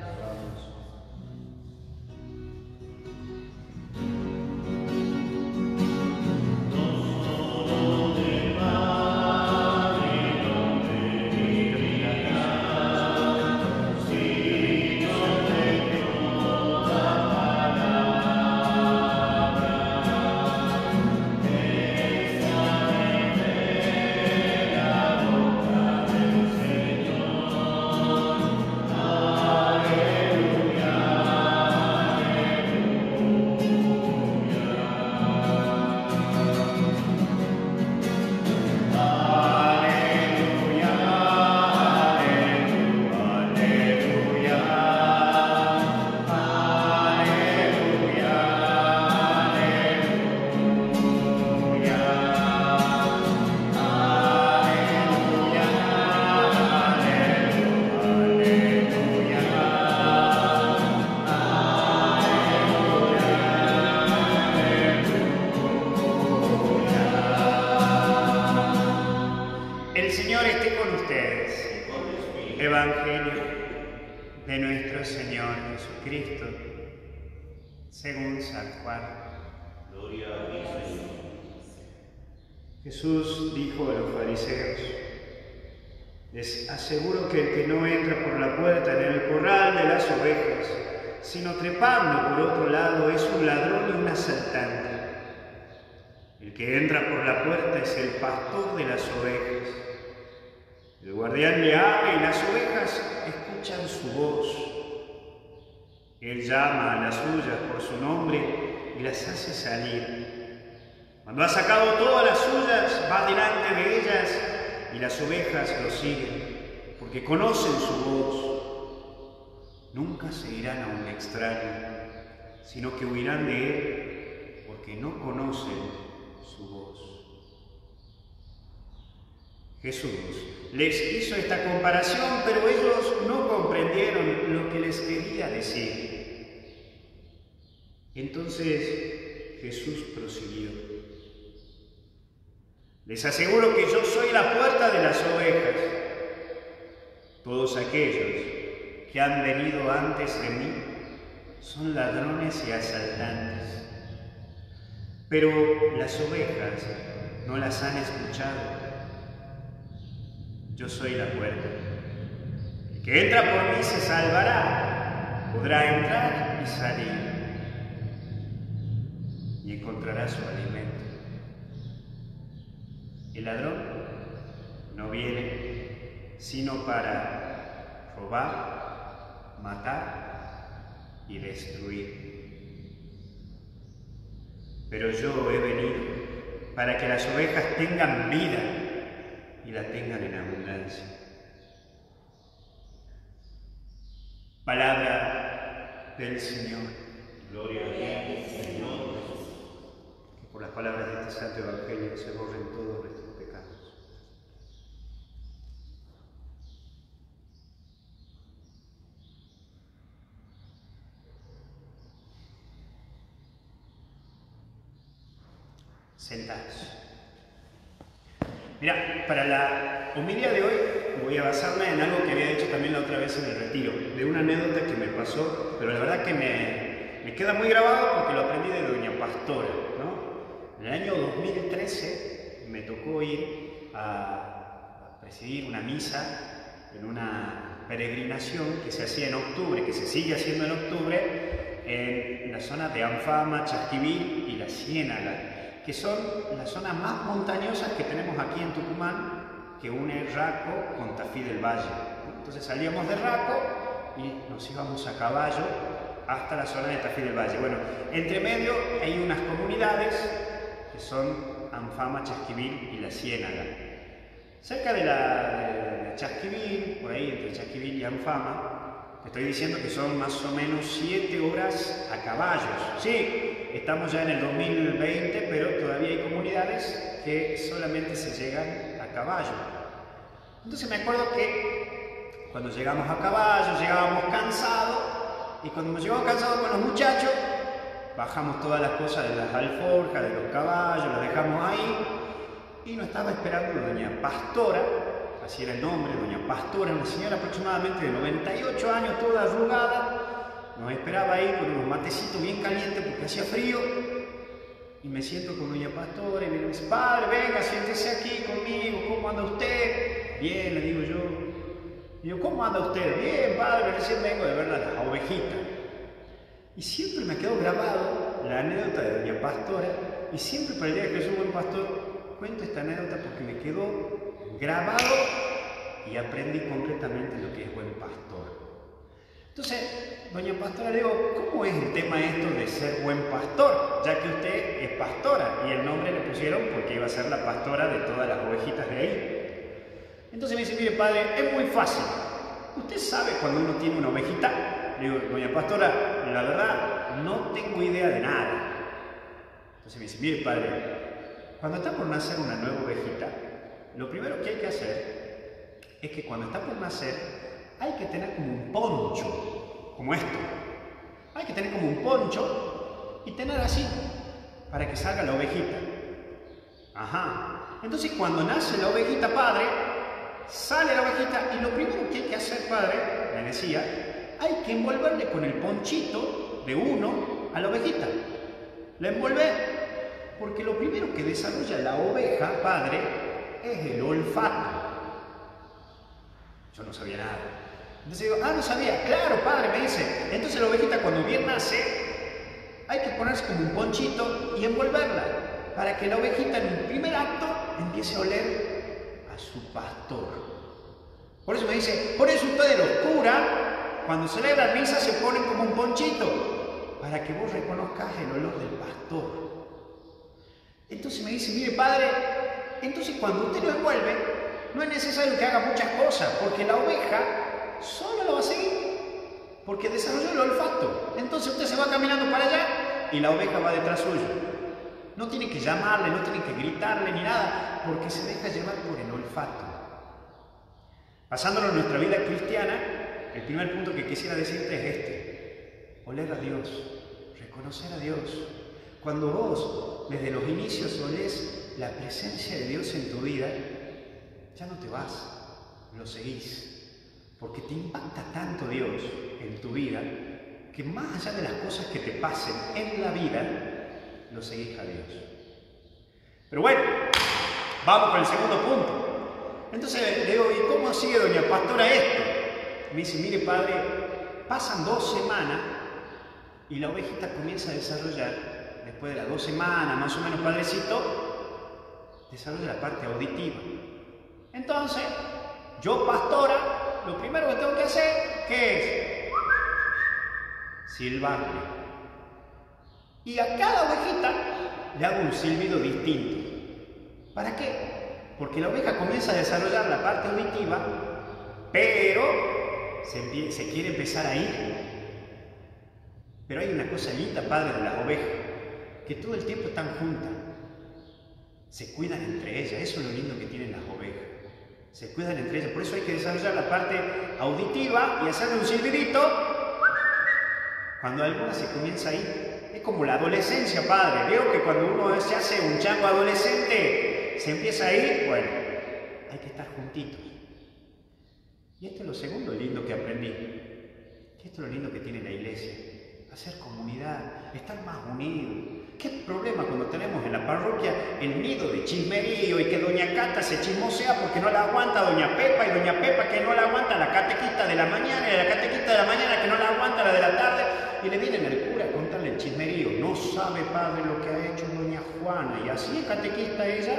Evangelio de nuestro Señor Jesucristo, según San Juan. Gloria a ti, Señor. Jesús dijo a los fariseos: les aseguro que el que no entra por la puerta en el corral de las ovejas, sino trepando por otro lado, es un ladrón y un asaltante. El que entra por la puerta es el pastor de las ovejas. El guardián le abre y las ovejas escuchan su voz. Él llama a las suyas por su nombre y las hace salir. Cuando ha sacado todas las suyas, va delante de ellas y las ovejas lo siguen, porque conocen su voz. Nunca seguirán a un extraño, sino que huirán de él, porque no conocen su voz. Jesús les hizo esta comparación, pero ellos no comprendieron lo que les quería decir. Entonces Jesús prosiguió: les aseguro que yo soy la puerta de las ovejas. Todos aquellos que han venido antes de mí son ladrones y asaltantes, pero las ovejas no las han escuchado. Yo soy la puerta. El que entra por mí se salvará, podrá entrar y salir, y encontrará su alimento. El ladrón no viene sino para robar, matar y destruir. Pero yo he venido para que las ovejas tengan vida y la tengan en abundancia. Palabra del Señor. Gloria a ti, Señor Jesús. Que por las palabras de este santo Evangelio se borren todos nuestros pecados. Sentados. Mira, para la homilía de hoy voy a basarme en algo que había dicho también la otra vez en el retiro, de una anécdota que me pasó, pero la verdad que me queda muy grabado porque lo aprendí de Doña Pastora, ¿no? En el año 2013 me tocó ir a presidir una misa en una peregrinación que se hacía en octubre, que se sigue haciendo en octubre, en la zona de Anfama, Chasquivir y La Ciénaga, que son las zonas más montañosas que tenemos aquí en Tucumán, que une Raco con Tafí del Valle. Entonces salíamos de Raco y nos íbamos a caballo hasta la zona de Tafí del Valle. Bueno, entre medio hay unas comunidades que son Anfama, Chasquivir y La Ciénaga. Cerca de Chasquivir, por ahí entre Chasquivir y Anfama, te estoy diciendo que son más o menos 7 horas a caballos. Sí, estamos ya en el 2020, pero todavía hay comunidades que solamente se llegan a caballo. Entonces me acuerdo que Cuando llegamos a caballo, llegábamos cansados, y cuando nos llegamos cansados con los muchachos, bajamos todas las cosas de las alforjas, de los caballos, las dejamos ahí, y nos estaba esperando doña Pastora, así era el nombre, doña Pastora, una señora aproximadamente de 98 años, toda arrugada, nos esperaba ahí con unos matecitos bien calientes porque hacía frío, y me siento con doña Pastora y me dice, padre, venga, siéntese aquí conmigo, ¿cómo anda usted? Bien, le digo yo. Y yo, ¿cómo anda usted? Bien, padre, recién vengo de ver las ovejitas. Y siempre me quedó grabado la anécdota de doña Pastora, y siempre para el día que soy buen pastor, cuento esta anécdota porque me quedó grabado y aprendí concretamente lo que es buen pastor. Entonces, doña Pastora, le digo, ¿cómo es el tema esto de ser buen pastor? Ya que usted es pastora, y el nombre le pusieron porque iba a ser la pastora de todas las ovejitas de ahí. Entonces me dice, mire padre, es muy fácil. ¿Usted sabe cuando uno tiene una ovejita? Le digo, doña Pastora, la verdad, no tengo idea de nada. Entonces me dice, mire padre, cuando está por nacer una nueva ovejita, lo primero que hay que hacer es que cuando está por nacer, hay que tener como un poncho, como esto. Hay que tener como un poncho y tener así, para que salga la ovejita. Ajá. Entonces cuando nace la ovejita, padre, sale la ovejita y lo primero que hay que hacer, padre, me decía, hay que envolverle con el ponchito de uno a la ovejita. La envuelve, porque lo primero que desarrolla la oveja, padre, es el olfato. Yo no sabía nada. Entonces digo, no sabía. Claro, padre, me dice. Entonces la ovejita cuando bien nace, hay que ponerse como un ponchito y envolverla, para que la ovejita en el primer acto empiece a oler a su pastor. Por eso me dice, por eso ustedes los curas, cuando celebran misa, se ponen como un ponchito, para que vos reconozcas el olor del pastor. Entonces me dice, mire padre, entonces cuando usted lo envuelve, no es necesario que haga muchas cosas, porque la oveja solo lo va a seguir, porque desarrolló el olfato. Entonces usted se va caminando para allá y la oveja va detrás suyo. No tiene que llamarle, no tiene que gritarle ni nada, porque se deja llevar por el olfato. Pasándolo en nuestra vida cristiana, el primer punto que quisiera decirte es este: oler a Dios, reconocer a Dios. Cuando vos, desde los inicios, olés la presencia de Dios en tu vida, ya no te vas, lo seguís. Porque te impacta tanto Dios en tu vida, que más allá de las cosas que te pasen en la vida, lo seguís a Dios. Pero bueno, vamos con el segundo punto. Entonces le digo, ¿y cómo sigue doña Pastora esto? Me dice, mire padre, pasan 2 semanas y la ovejita comienza a desarrollar, después de las 2 semanas, más o menos padrecito, desarrolla la parte auditiva. Entonces, yo pastora, lo primero que tengo que hacer, ¿qué es? Silbarle. Y a cada ovejita le hago un silbido distinto. ¿Para qué? Porque la oveja comienza a desarrollar la parte auditiva, pero se quiere empezar a ir. Pero hay una cosa linda, padre, de las ovejas, que todo el tiempo están juntas. Se cuidan entre ellas, eso es lo lindo que tienen las ovejas. Se cuidan entre ellas, por eso hay que desarrollar la parte auditiva y hacerle un silbidito cuando alguna se comienza a ir. Es como la adolescencia, padre. Veo que cuando uno se hace un chango adolescente, se empieza a ir, bueno, hay que estar juntitos. Y esto es lo segundo lindo que aprendí. Esto es lo lindo que tiene la iglesia. Hacer comunidad, estar más unidos. ¿Qué problema cuando tenemos en la parroquia el nido de chismerío y que doña Cata se chismosea porque no la aguanta doña Pepa, y doña Pepa que no la aguanta la catequista de la mañana, y la catequista de la mañana que no la aguanta la de la tarde, y le vienen al cura a contarle el chismerío? No sabe, padre, lo que ha hecho doña Juana, y así es catequista ella.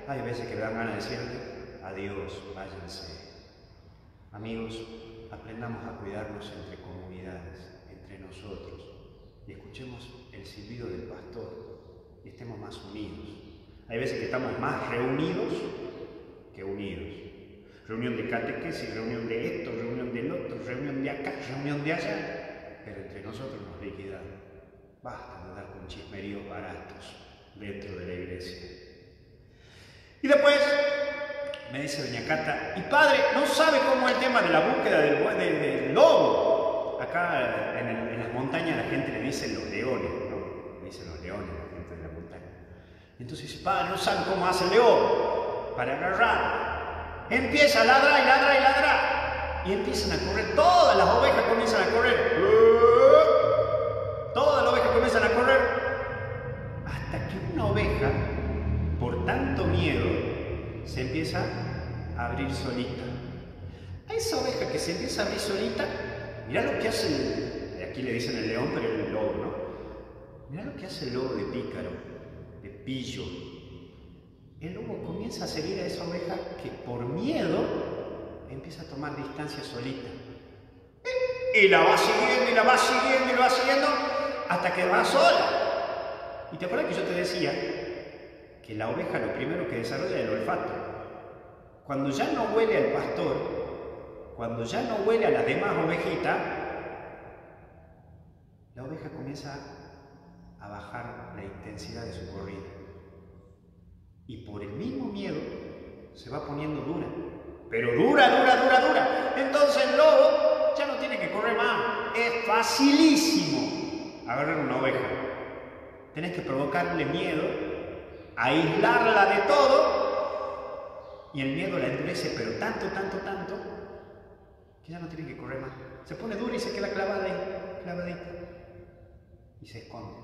Hay veces que le dan ganas de decirle, adiós, váyanse. Amigos, aprendamos a cuidarnos entre comunidades, entre nosotros, y escuchemos el silbido del pastor y estemos más unidos. Hay veces que estamos más reunidos que unidos. Reunión de catequesis, reunión de esto, reunión del otro, reunión de acá, reunión de allá, pero entre nosotros nos liquidamos. Basta de dar con chismeríos baratos dentro de la iglesia. Y después, Me dice doña Cata, y padre, ¿no sabe cómo es el tema de la búsqueda del lobo? Acá en las montañas la gente le dice los leones, ¿no? Le dicen los leones la gente de la montaña. Entonces dice, padre, ¿no sabe cómo hace el león? Para agarrar. Empieza a ladrar y ladrar y ladrar. Y empiezan a correr, todas las ovejas comienzan a correr. Todas las ovejas comienzan a correr. Hasta que una oveja, por tanto miedo, se empieza a abrir solita. A esa oveja que se empieza a abrir solita, mirá lo que hace aquí le dicen el león, pero el lobo, ¿no? Mirá lo que hace el lobo de pícaro, de pillo. El lobo comienza a seguir a esa oveja que por miedo empieza a tomar distancia solita. Y la va siguiendo, y la va siguiendo, y la va siguiendo, hasta que va sola. Y te acuerdas que yo te decía que la oveja lo primero que desarrolla es el olfato. Cuando ya no huele al pastor, cuando ya no huele a las demás ovejitas, la oveja comienza a bajar la intensidad de su corrida. Y por el mismo miedo se va poniendo dura. Pero dura, dura, dura, dura. Entonces el lobo ya no tiene que correr más. Es facilísimo agarrar una oveja. Tenés que provocarle miedo, aislarla de todo, y el miedo la endurece, pero tanto, tanto, tanto, que ya no tiene que correr más. Se pone dura y se queda clavada ahí, clavadita, y se esconde.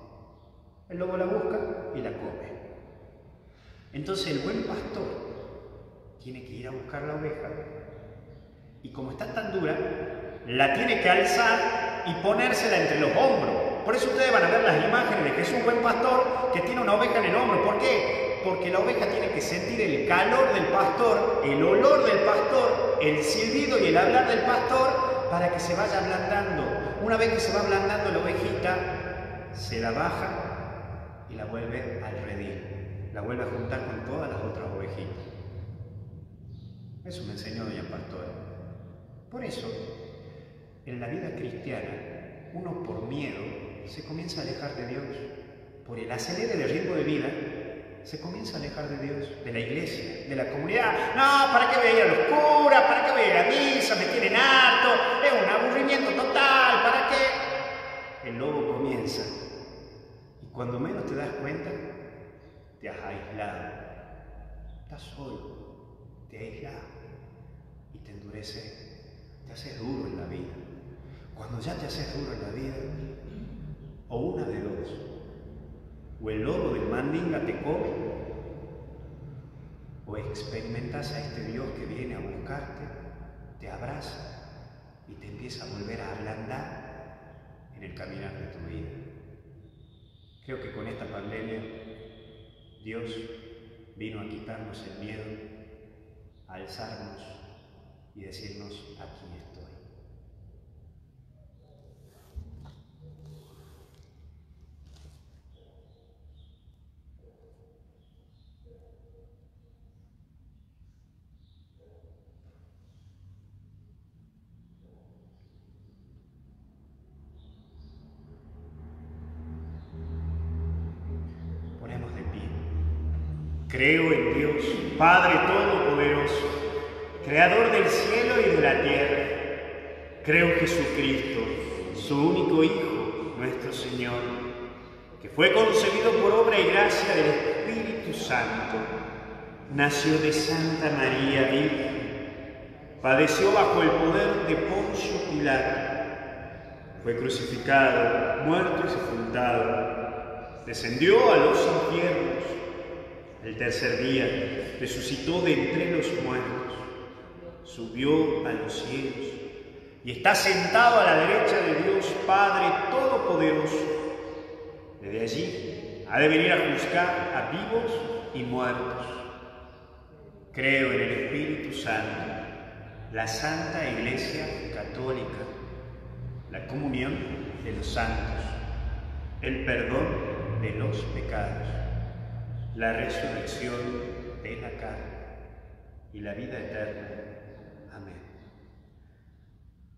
El lobo la busca y la come. Entonces el buen pastor tiene que ir a buscar la oveja, y como está tan dura, la tiene que alzar y ponérsela entre los hombros. Por eso ustedes van a ver las imágenes de que es un buen pastor que tiene una oveja en el hombro. ¿Por qué? Porque la oveja tiene que sentir el calor del pastor, el olor del pastor, el silbido y el hablar del pastor para que se vaya ablandando. Una vez que se va ablandando la ovejita, se la baja y la vuelve al redil. La vuelve a juntar con todas las otras ovejitas. Eso me enseñó doña Pastora. Por eso, en la vida cristiana, uno por miedo se comienza a alejar de Dios. Por el acelere de ritmo de vida, se comienza a alejar de Dios, de la iglesia, de la comunidad. No, ¿para qué voy a ir a los curas? ¿Para qué voy a ir a misa? Me tienen harto, es un aburrimiento total, ¿para qué? El lobo comienza. Y cuando menos te das cuenta, te has aislado. Estás solo, te aíslas y te endurece, te haces duro en la vida. Cuando ya te haces duro en la vida, o una de dos, o el lobo del mandinga te come, o experimentas a este Dios que viene a buscarte, te abraza y te empieza a volver a ablandar en el caminar de tu vida. Creo que con esta pandemia Dios vino a quitarnos el miedo, a alzarnos y decirnos: aquí estoy. Ponemos de pie. Creo en Dios, Padre Todopoderoso, Creador del cielo y de la tierra. Creo en Jesucristo, su único Hijo, nuestro Señor, que fue concebido por obra y gracia del Espíritu Santo. Nació de Santa María Virgen, padeció bajo el poder de Poncio Pilato, fue crucificado, muerto y sepultado, descendió a los infiernos, el tercer día resucitó de entre los muertos, subió a los cielos y está sentado a la derecha de Dios Padre Todopoderoso. Desde allí ha de venir a juzgar a vivos y muertos. Creo en el Espíritu Santo, la Santa Iglesia Católica, la comunión de los santos, el perdón de los pecados, la resurrección de la carne y la vida eterna. Amén.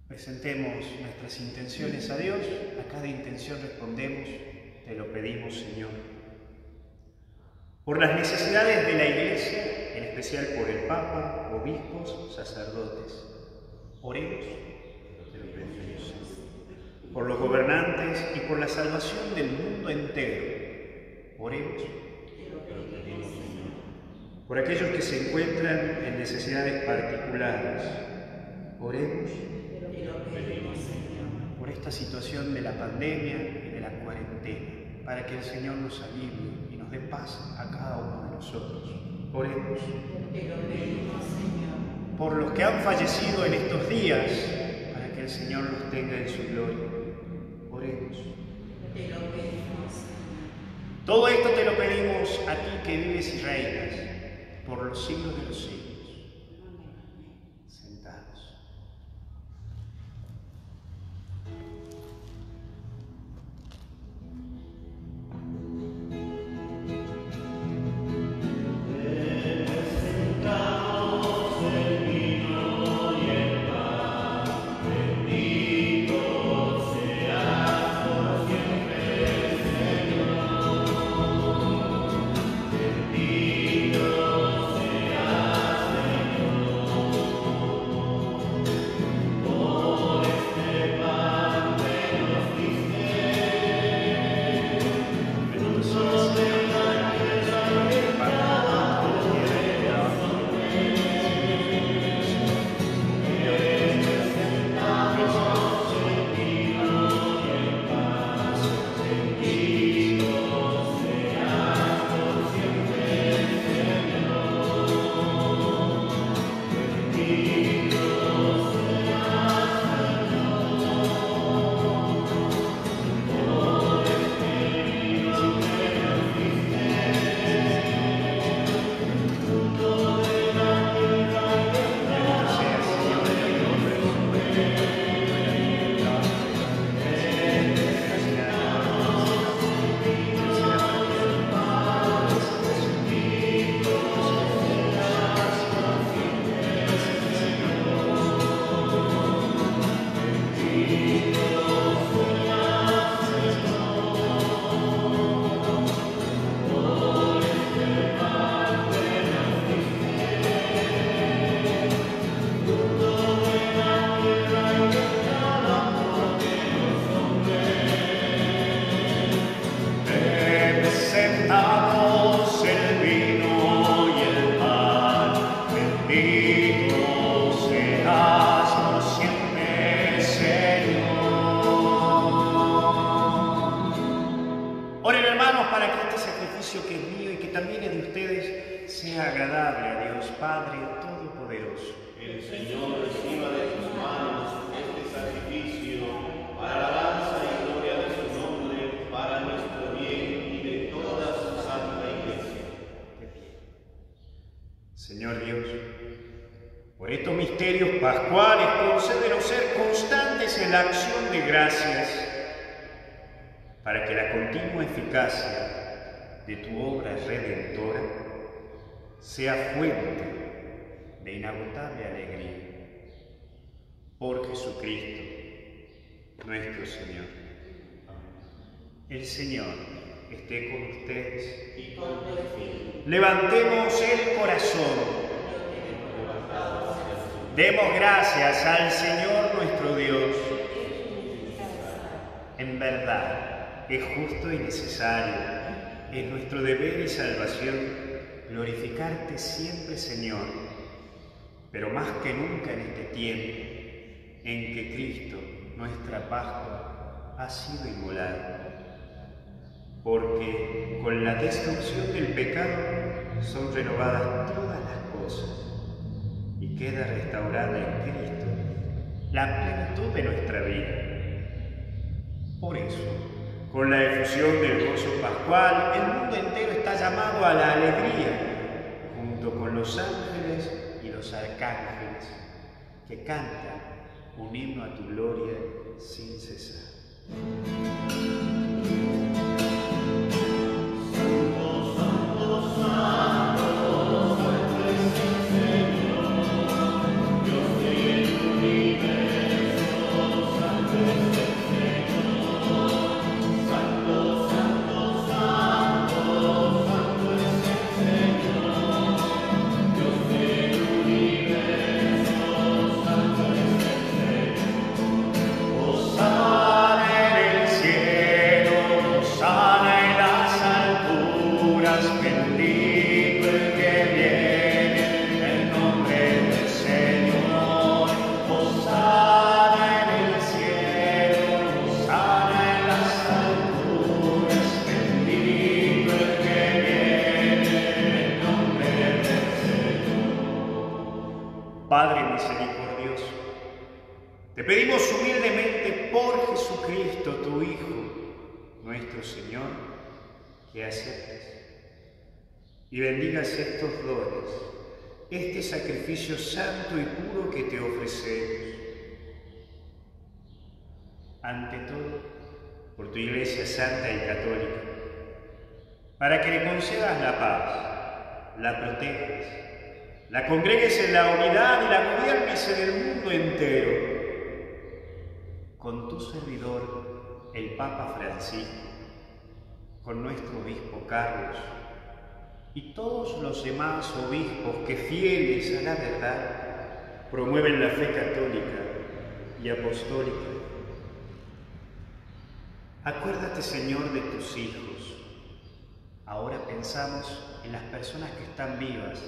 Presentemos nuestras intenciones a Dios. A cada intención respondemos: te lo pedimos, Señor. Por las necesidades de la Iglesia, en especial por el Papa, obispos, sacerdotes. Oremos, te lo pedimos, Señor. Por los gobernantes y por la salvación del mundo entero. Oremos, te lo pedimos, Señor. Por aquellos que se encuentran en necesidades particulares. Oremos, te lo pedimos, Señor. Por esta situación de la pandemia y de la cuarentena, para que el Señor nos alivie y nos dé paz a cada uno de nosotros. Oremos, te lo pedimos, Señor. Por los que han fallecido en estos días, para que el Señor los tenga en su gloria. Oremos, te lo pedimos, Señor. Todo esto te lo pedimos a ti que vives y reinas por los siglos de los siglos. Sentados. Señor Dios, por estos misterios pascuales, concédenos ser constantes en la acción de gracias, para que la continua eficacia de tu obra redentora sea fuente de inagotable alegría. Por Jesucristo, nuestro Señor. El Señor esté con ustedes. Y con tu espíritu. Levantemos el corazón. Demos gracias al Señor nuestro Dios. En verdad, es justo y necesario, es nuestro deber y salvación glorificarte siempre, Señor, pero más que nunca en este tiempo en que Cristo, nuestra Pascua, ha sido inmolado. Porque con la destrucción del pecado son renovadas todas las cosas y queda restaurada en Cristo la plenitud de nuestra vida. Por eso, con la efusión del gozo pascual, el mundo entero está llamado a la alegría, junto con los ángeles y los arcángeles, que cantan un himno a tu gloria sin cesar. Dios alturas, bendito el que viene en el nombre del Señor. Hosana en el cielo, hosana en las alturas, bendito el que viene en el nombre del Señor. Padre misericordioso, te pedimos humildemente por Jesucristo, tu Hijo, nuestro Señor, que aceptes y bendigas estos dones, este sacrificio santo y puro que te ofrecemos. Ante todo, por tu Iglesia Santa y Católica, para que le concedas la paz, la protejas, la congregues en la unidad y la gobiernes en el mundo entero. Con tu servidor, el Papa Francisco, con nuestro obispo Carlos y todos los demás obispos que, fieles a la verdad, promueven la fe católica y apostólica. Acuérdate, Señor, de tus hijos. Ahora pensamos en las personas que están vivas,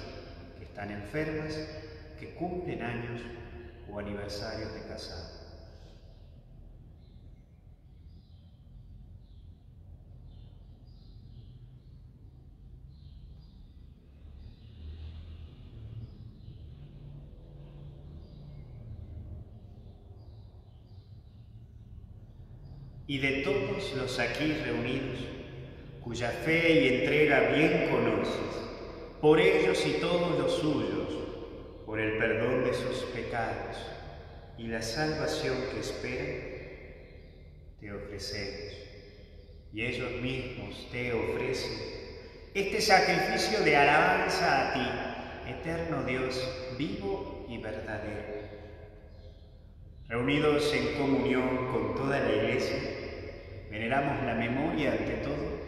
que están enfermas, que cumplen años o aniversarios de casado. Y de todos los aquí reunidos, cuya fe y entrega bien conoces, por ellos y todos los suyos, por el perdón de sus pecados y la salvación que esperan, te ofrecemos, y ellos mismos te ofrecen este sacrificio de alabanza a ti, eterno Dios, vivo y verdadero. Reunidos en comunión con toda la Iglesia, veneramos la memoria, ante todo,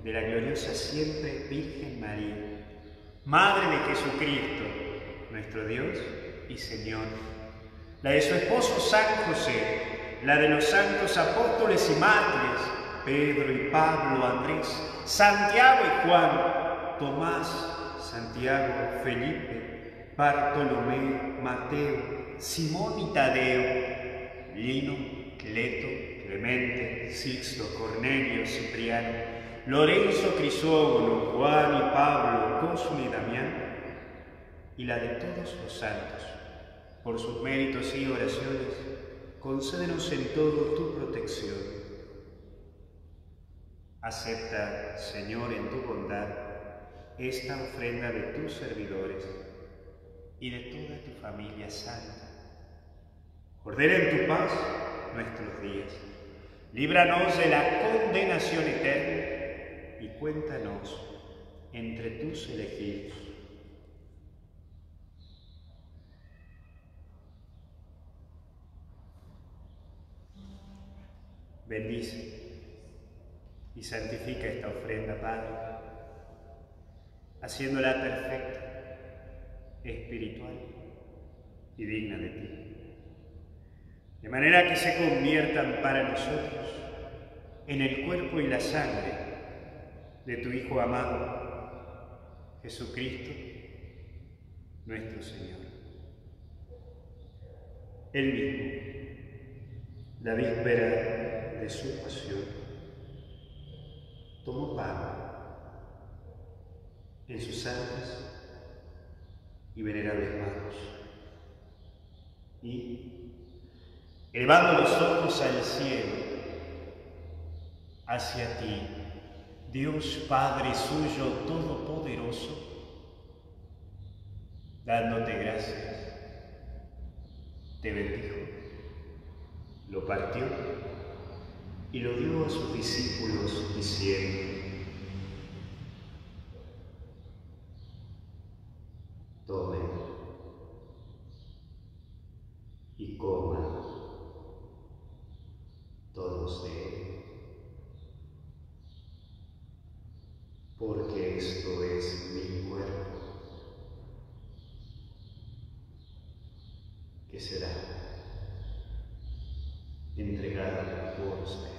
de la gloriosa siempre Virgen María, Madre de Jesucristo, nuestro Dios y Señor, la de su esposo San José, la de los santos apóstoles y mártires, Pedro y Pablo, Andrés, Santiago y Juan, Tomás, Santiago, Felipe, Bartolomé, Mateo, Simón y Tadeo, Lino, Leto, Clemente, Sixto, Cornelio, Cipriano, Lorenzo, Crisógono, Juan y Pablo, Cosme y Damián, y la de todos los santos. Por sus méritos y oraciones, concédenos en todo tu protección. Acepta, Señor, en tu bondad, esta ofrenda de tus servidores y de toda tu familia santa. Ordena en tu paz nuestros días, líbranos de la condenación eterna y cuéntanos entre tus elegidos. Bendice y santifica esta ofrenda, Padre, haciéndola perfecta, espiritual y digna de ti, de manera que se conviertan para nosotros en el cuerpo y la sangre de tu Hijo amado, Jesucristo, nuestro Señor. Él mismo, la víspera de su pasión, tomó pan en sus santas y venerables manos y, elevando los ojos al cielo, hacia ti, Dios Padre suyo todopoderoso, dándote gracias, te bendijo, lo partió y lo dio a sus discípulos diciendo: tomen y coman todos de él, porque esto es mi cuerpo, que será entregado por ustedes.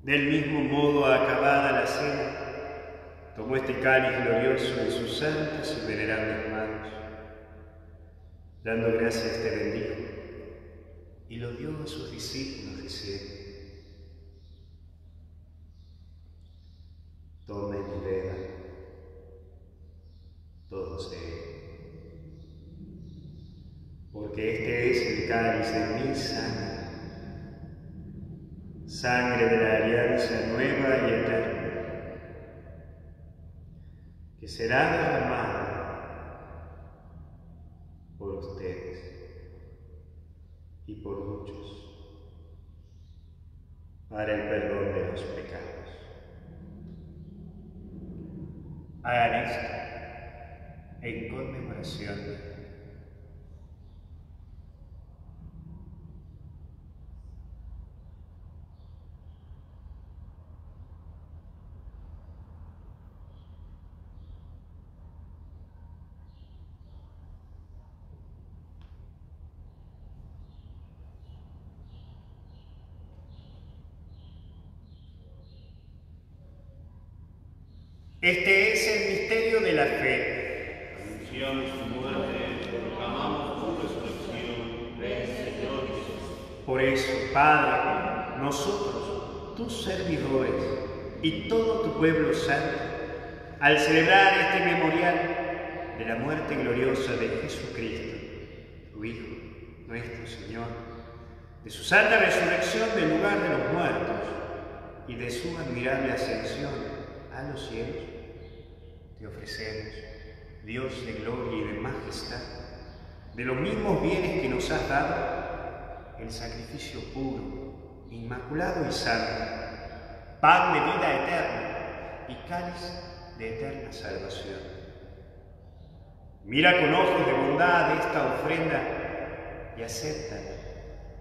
Del mismo modo, acabada la cena, tomó este cáliz glorioso en sus santas y venerables manos. Dando gracias, te bendijo y lo dio a sus discípulos, diciendo: tomen y beban todos de él, porque este es el cáliz de mi sangre, sangre de la alianza nueva y eterna, que será derramada por ustedes y por muchos para el perdón de los pecados. Hagan esto en conmemoración de mí. Este es el misterio de la fe. Anunciamos tu muerte, proclamamos tu resurrección. Ven, Señor Jesús. Por eso, Padre, nosotros, tus servidores y todo tu pueblo santo, al celebrar este memorial de la muerte gloriosa de Jesucristo, tu Hijo, nuestro Señor, de su santa resurrección del lugar de los muertos y de su admirable ascensión a los cielos, te ofrecemos, Dios de gloria y de majestad, de los mismos bienes que nos has dado, el sacrificio puro, inmaculado y santo, pan de vida eterna y cáliz de eterna salvación. Mira con ojos de bondad esta ofrenda y acéptala,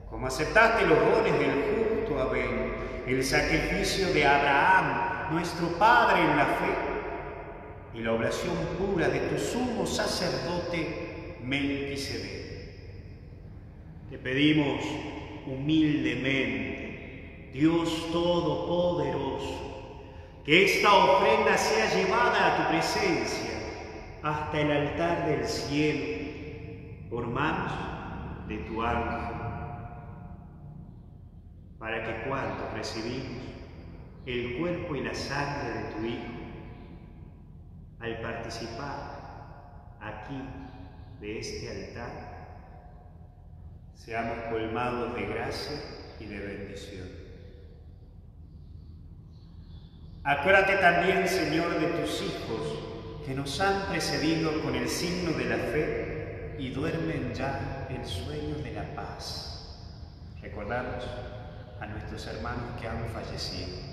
como aceptaste los dones del justo Abel, el sacrificio de Abraham, nuestro Padre en la fe, y la oblación pura de tu sumo sacerdote Melquisedec. Te pedimos humildemente, Dios Todopoderoso, que esta ofrenda sea llevada a tu presencia hasta el altar del cielo por manos de tu ángel, para que cuando recibimos el cuerpo y la sangre de tu Hijo, al participar aquí de este altar, seamos colmados de gracia y de bendición. Acuérdate también, Señor, de tus hijos que nos han precedido con el signo de la fe y duermen ya el sueño de la paz. Recordamos a nuestros hermanos que han fallecido.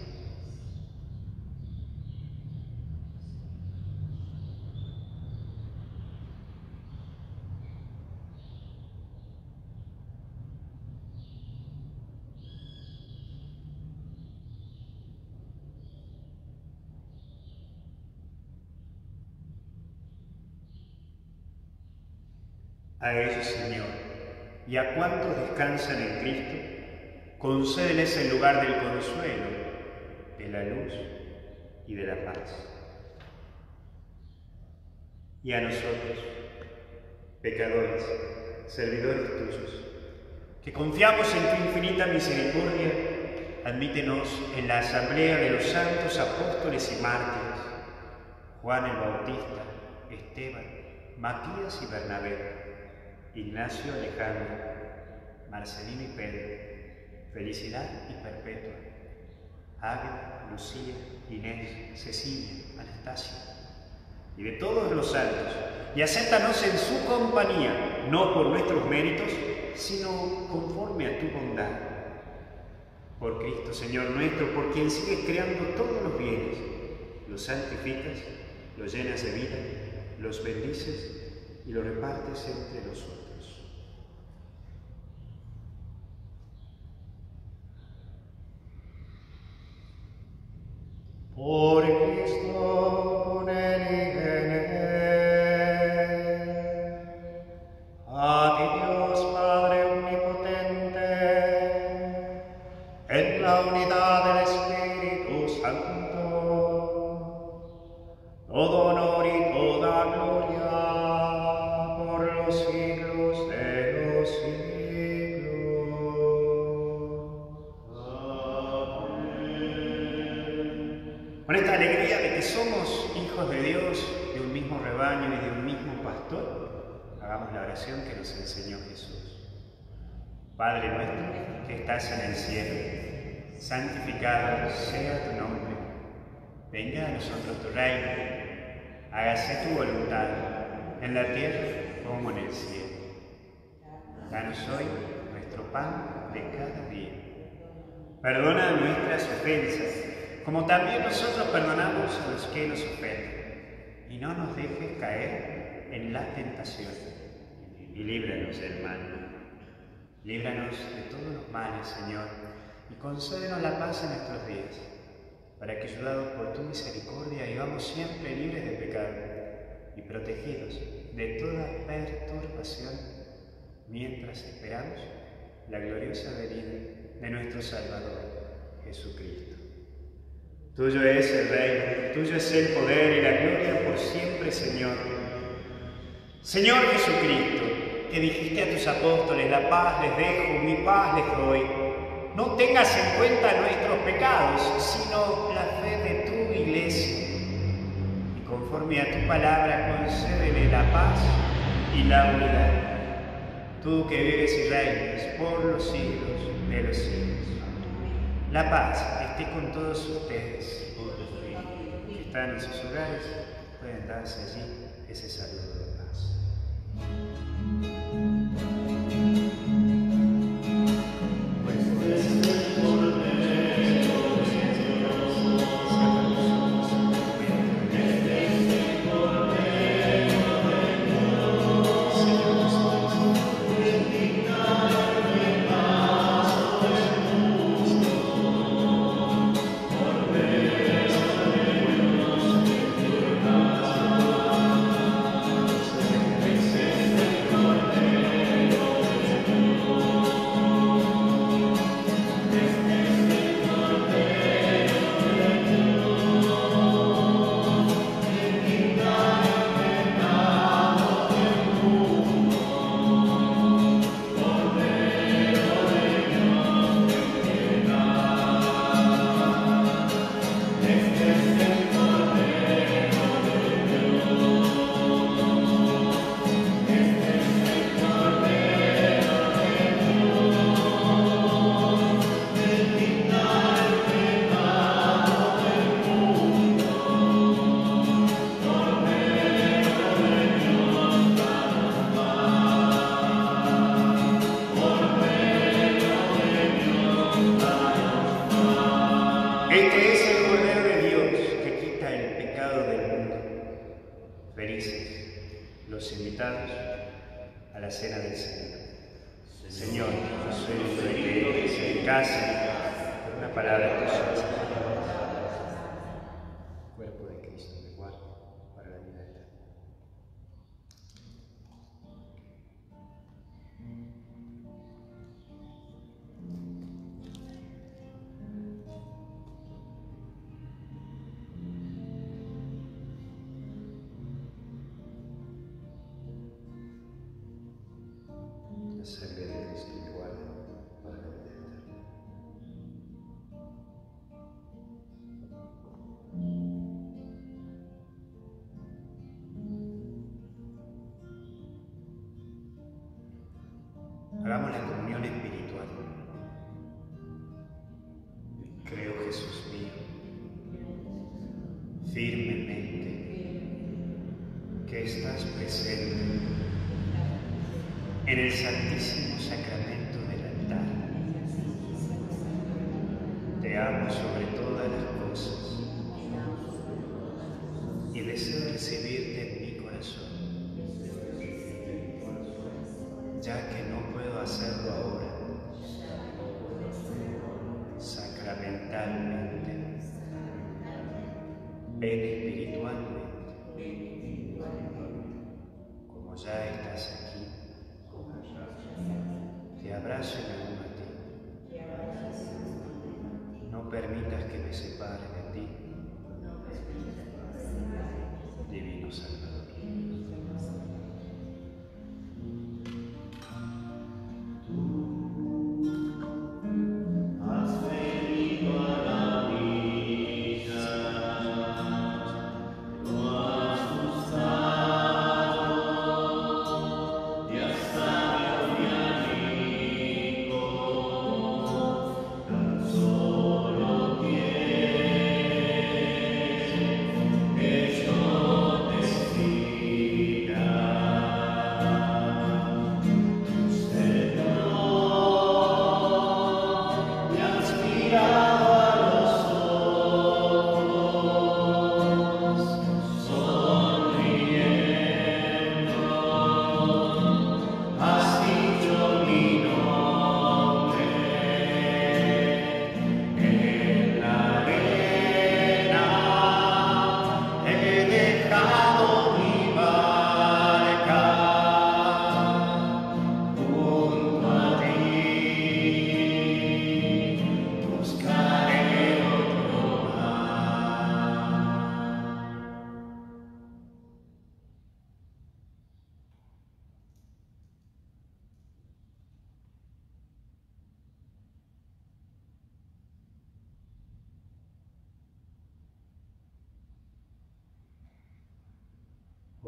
A ellos, Señor, y a cuantos descansan en Cristo, concédeles el lugar del consuelo, de la luz y de la paz. Y a nosotros, pecadores, servidores tuyos, que confiamos en tu infinita misericordia, admítenos en la asamblea de los santos apóstoles y mártires, Juan el Bautista, Esteban, Matías y Bernabé, Ignacio, Alejandro, Marcelino y Pedro, Felicidad y Perpetua, Águeda, Lucía, Inés, Cecilia, Anastasia, y de todos los santos, y acéptanos en su compañía, no por nuestros méritos, sino conforme a tu bondad. Por Cristo, Señor nuestro, por quien sigues creando todos los bienes, los santificas, los llenas de vida, los bendices y los repartes entre nosotros. Por Cristo, con Él y en Él, a ti Dios Padre Omnipotente, en la unidad del Espíritu con esta alegría de que somos hijos de Dios, de un mismo rebaño y de un mismo pastor, hagamos la oración que nos enseñó Jesús. Padre nuestro que estás en el cielo, santificado sea tu nombre. Venga a nosotros tu reino, hágase tu voluntad, en la tierra como en el cielo. Danos hoy nuestro pan de cada día. Perdona nuestras ofensas, como también nosotros perdonamos a los que nos ofenden. Y no nos dejes caer en la tentación, y líbranos del mal. Líbranos de todos los males, Señor, y concédenos la paz en nuestros días, para que, ayudados por tu misericordia, vivamos siempre libres de pecado y protegidos de toda perturbación, mientras esperamos la gloriosa venida de nuestro Salvador, Jesucristo. Tuyo es el reino, tuyo es el poder y la gloria por siempre, Señor. Señor Jesucristo, que dijiste a tus apóstoles, la paz les dejo, mi paz les doy. No tengas en cuenta nuestros pecados, sino la fe de tu Iglesia. Y conforme a tu palabra, concédele la paz y la unidad. Tú que vives y reinas por los siglos de los siglos. La paz esté con todos ustedes. Que están en sus hogares, pueden darse allí ese saludo de paz. Este es el Cordero de Dios que quita el pecado del mundo. Felices los invitados a la cena del Señor. Señor, yo soy de que se casa por una palabra tuya. Cuerpo de Cristo me guarda para la vida eterna. La sangre de Cristo me guarda para la vida eterna. Hagamos la comunión espiritual. Creo, Jesús mío, firmemente que estás presente en el Santísimo Sacramento del altar. Te amo sobre todas las cosas y deseo recibirte en mi corazón, ya que no puedo hacerlo ahora, sacramentalmente. Ven espiritualmente, como ya estás aquí. Te abrazo y me uno a ti. No permitas que me separe de ti, Divino Salvador. Has venido a la vida.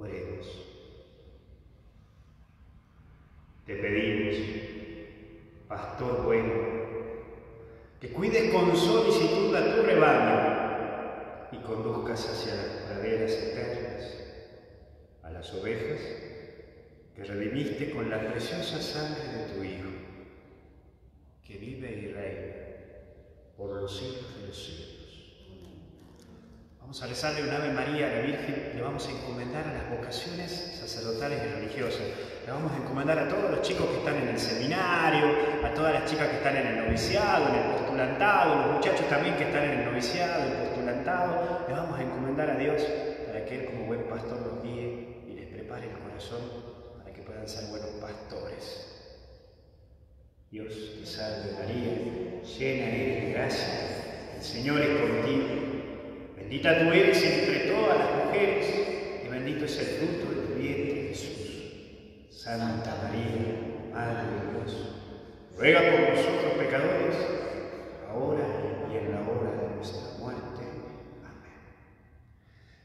Oremos. Te pedimos, Pastor bueno, que cuides con solicitud a tu rebaño y conduzcas hacia las praderas eternas, a las ovejas que redimiste con la preciosa sangre de tu Hijo, que vive y reina por los siglos de los siglos. Vamos a rezarle un Ave María a la Virgen, le vamos a encomendar a las vocaciones sacerdotales y religiosas, le vamos a encomendar a todos los chicos que están en el seminario, a todas las chicas que están en el noviciado, en el postulantado, los muchachos también que están en el noviciado, el postulantado, le vamos a encomendar a Dios para que Él como buen pastor los guíe y les prepare el corazón para que puedan ser buenos pastores. Dios te salve María, llena eres de gracia, el Señor es contigo. Bendita tú eres entre todas las mujeres, y bendito es el fruto de tu vientre, Jesús. Santa María, Madre de Dios, ruega por nosotros pecadores, ahora y en la hora de nuestra muerte. Amén.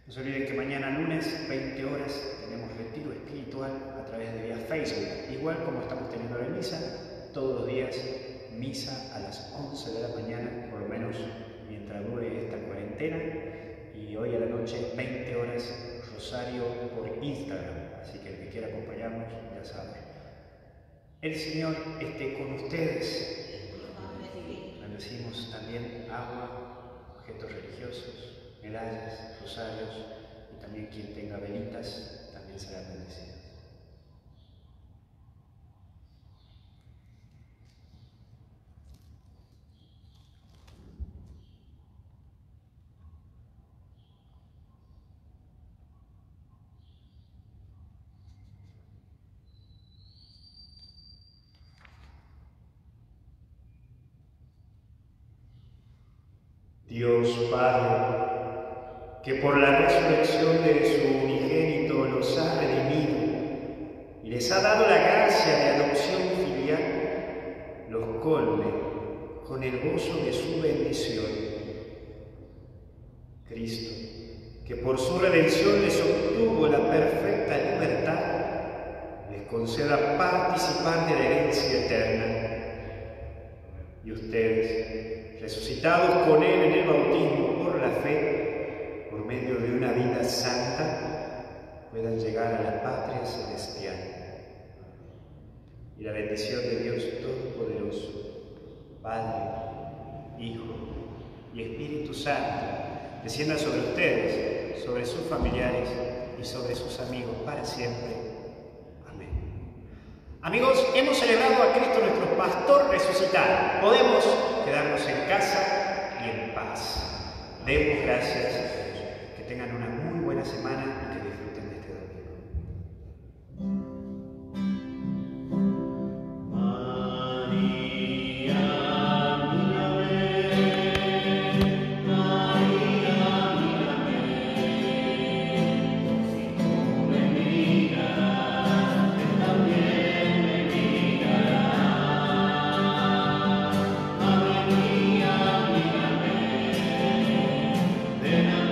No se olviden que mañana lunes, 20 horas, tenemos retiro espiritual a través de vía Facebook. Igual como estamos teniendo la misa, todos los días misa a las 11 de la mañana, por lo menos mientras dure esta cuarentena, y hoy a la noche 20 horas rosario por Instagram, así que el que quiera acompañarnos ya sabe. El Señor esté con ustedes. Bendecimos también agua, objetos religiosos, medallas, rosarios, y también quien tenga velitas también serán bendecidos. Dios Padre, que por la resurrección de su unigénito los ha redimido y les ha dado la gracia de adopción filial, los colme con el gozo de su bendición. Cristo, que por su redención les obtuvo la perfecta libertad, les conceda participar de la herencia eterna. Y ustedes, resucitados con Él en el bautismo por la fe, por medio de una vida santa, puedan llegar a la patria celestial. Y la bendición de Dios Todopoderoso, Padre, Hijo y Espíritu Santo, descienda sobre ustedes, sobre sus familiares y sobre sus amigos para siempre. Amigos, hemos celebrado a Cristo nuestro Pastor resucitado. Podemos quedarnos en casa y en paz. Demos gracias a Dios. Que tengan una muy buena semana y que disfruten de este domingo. Then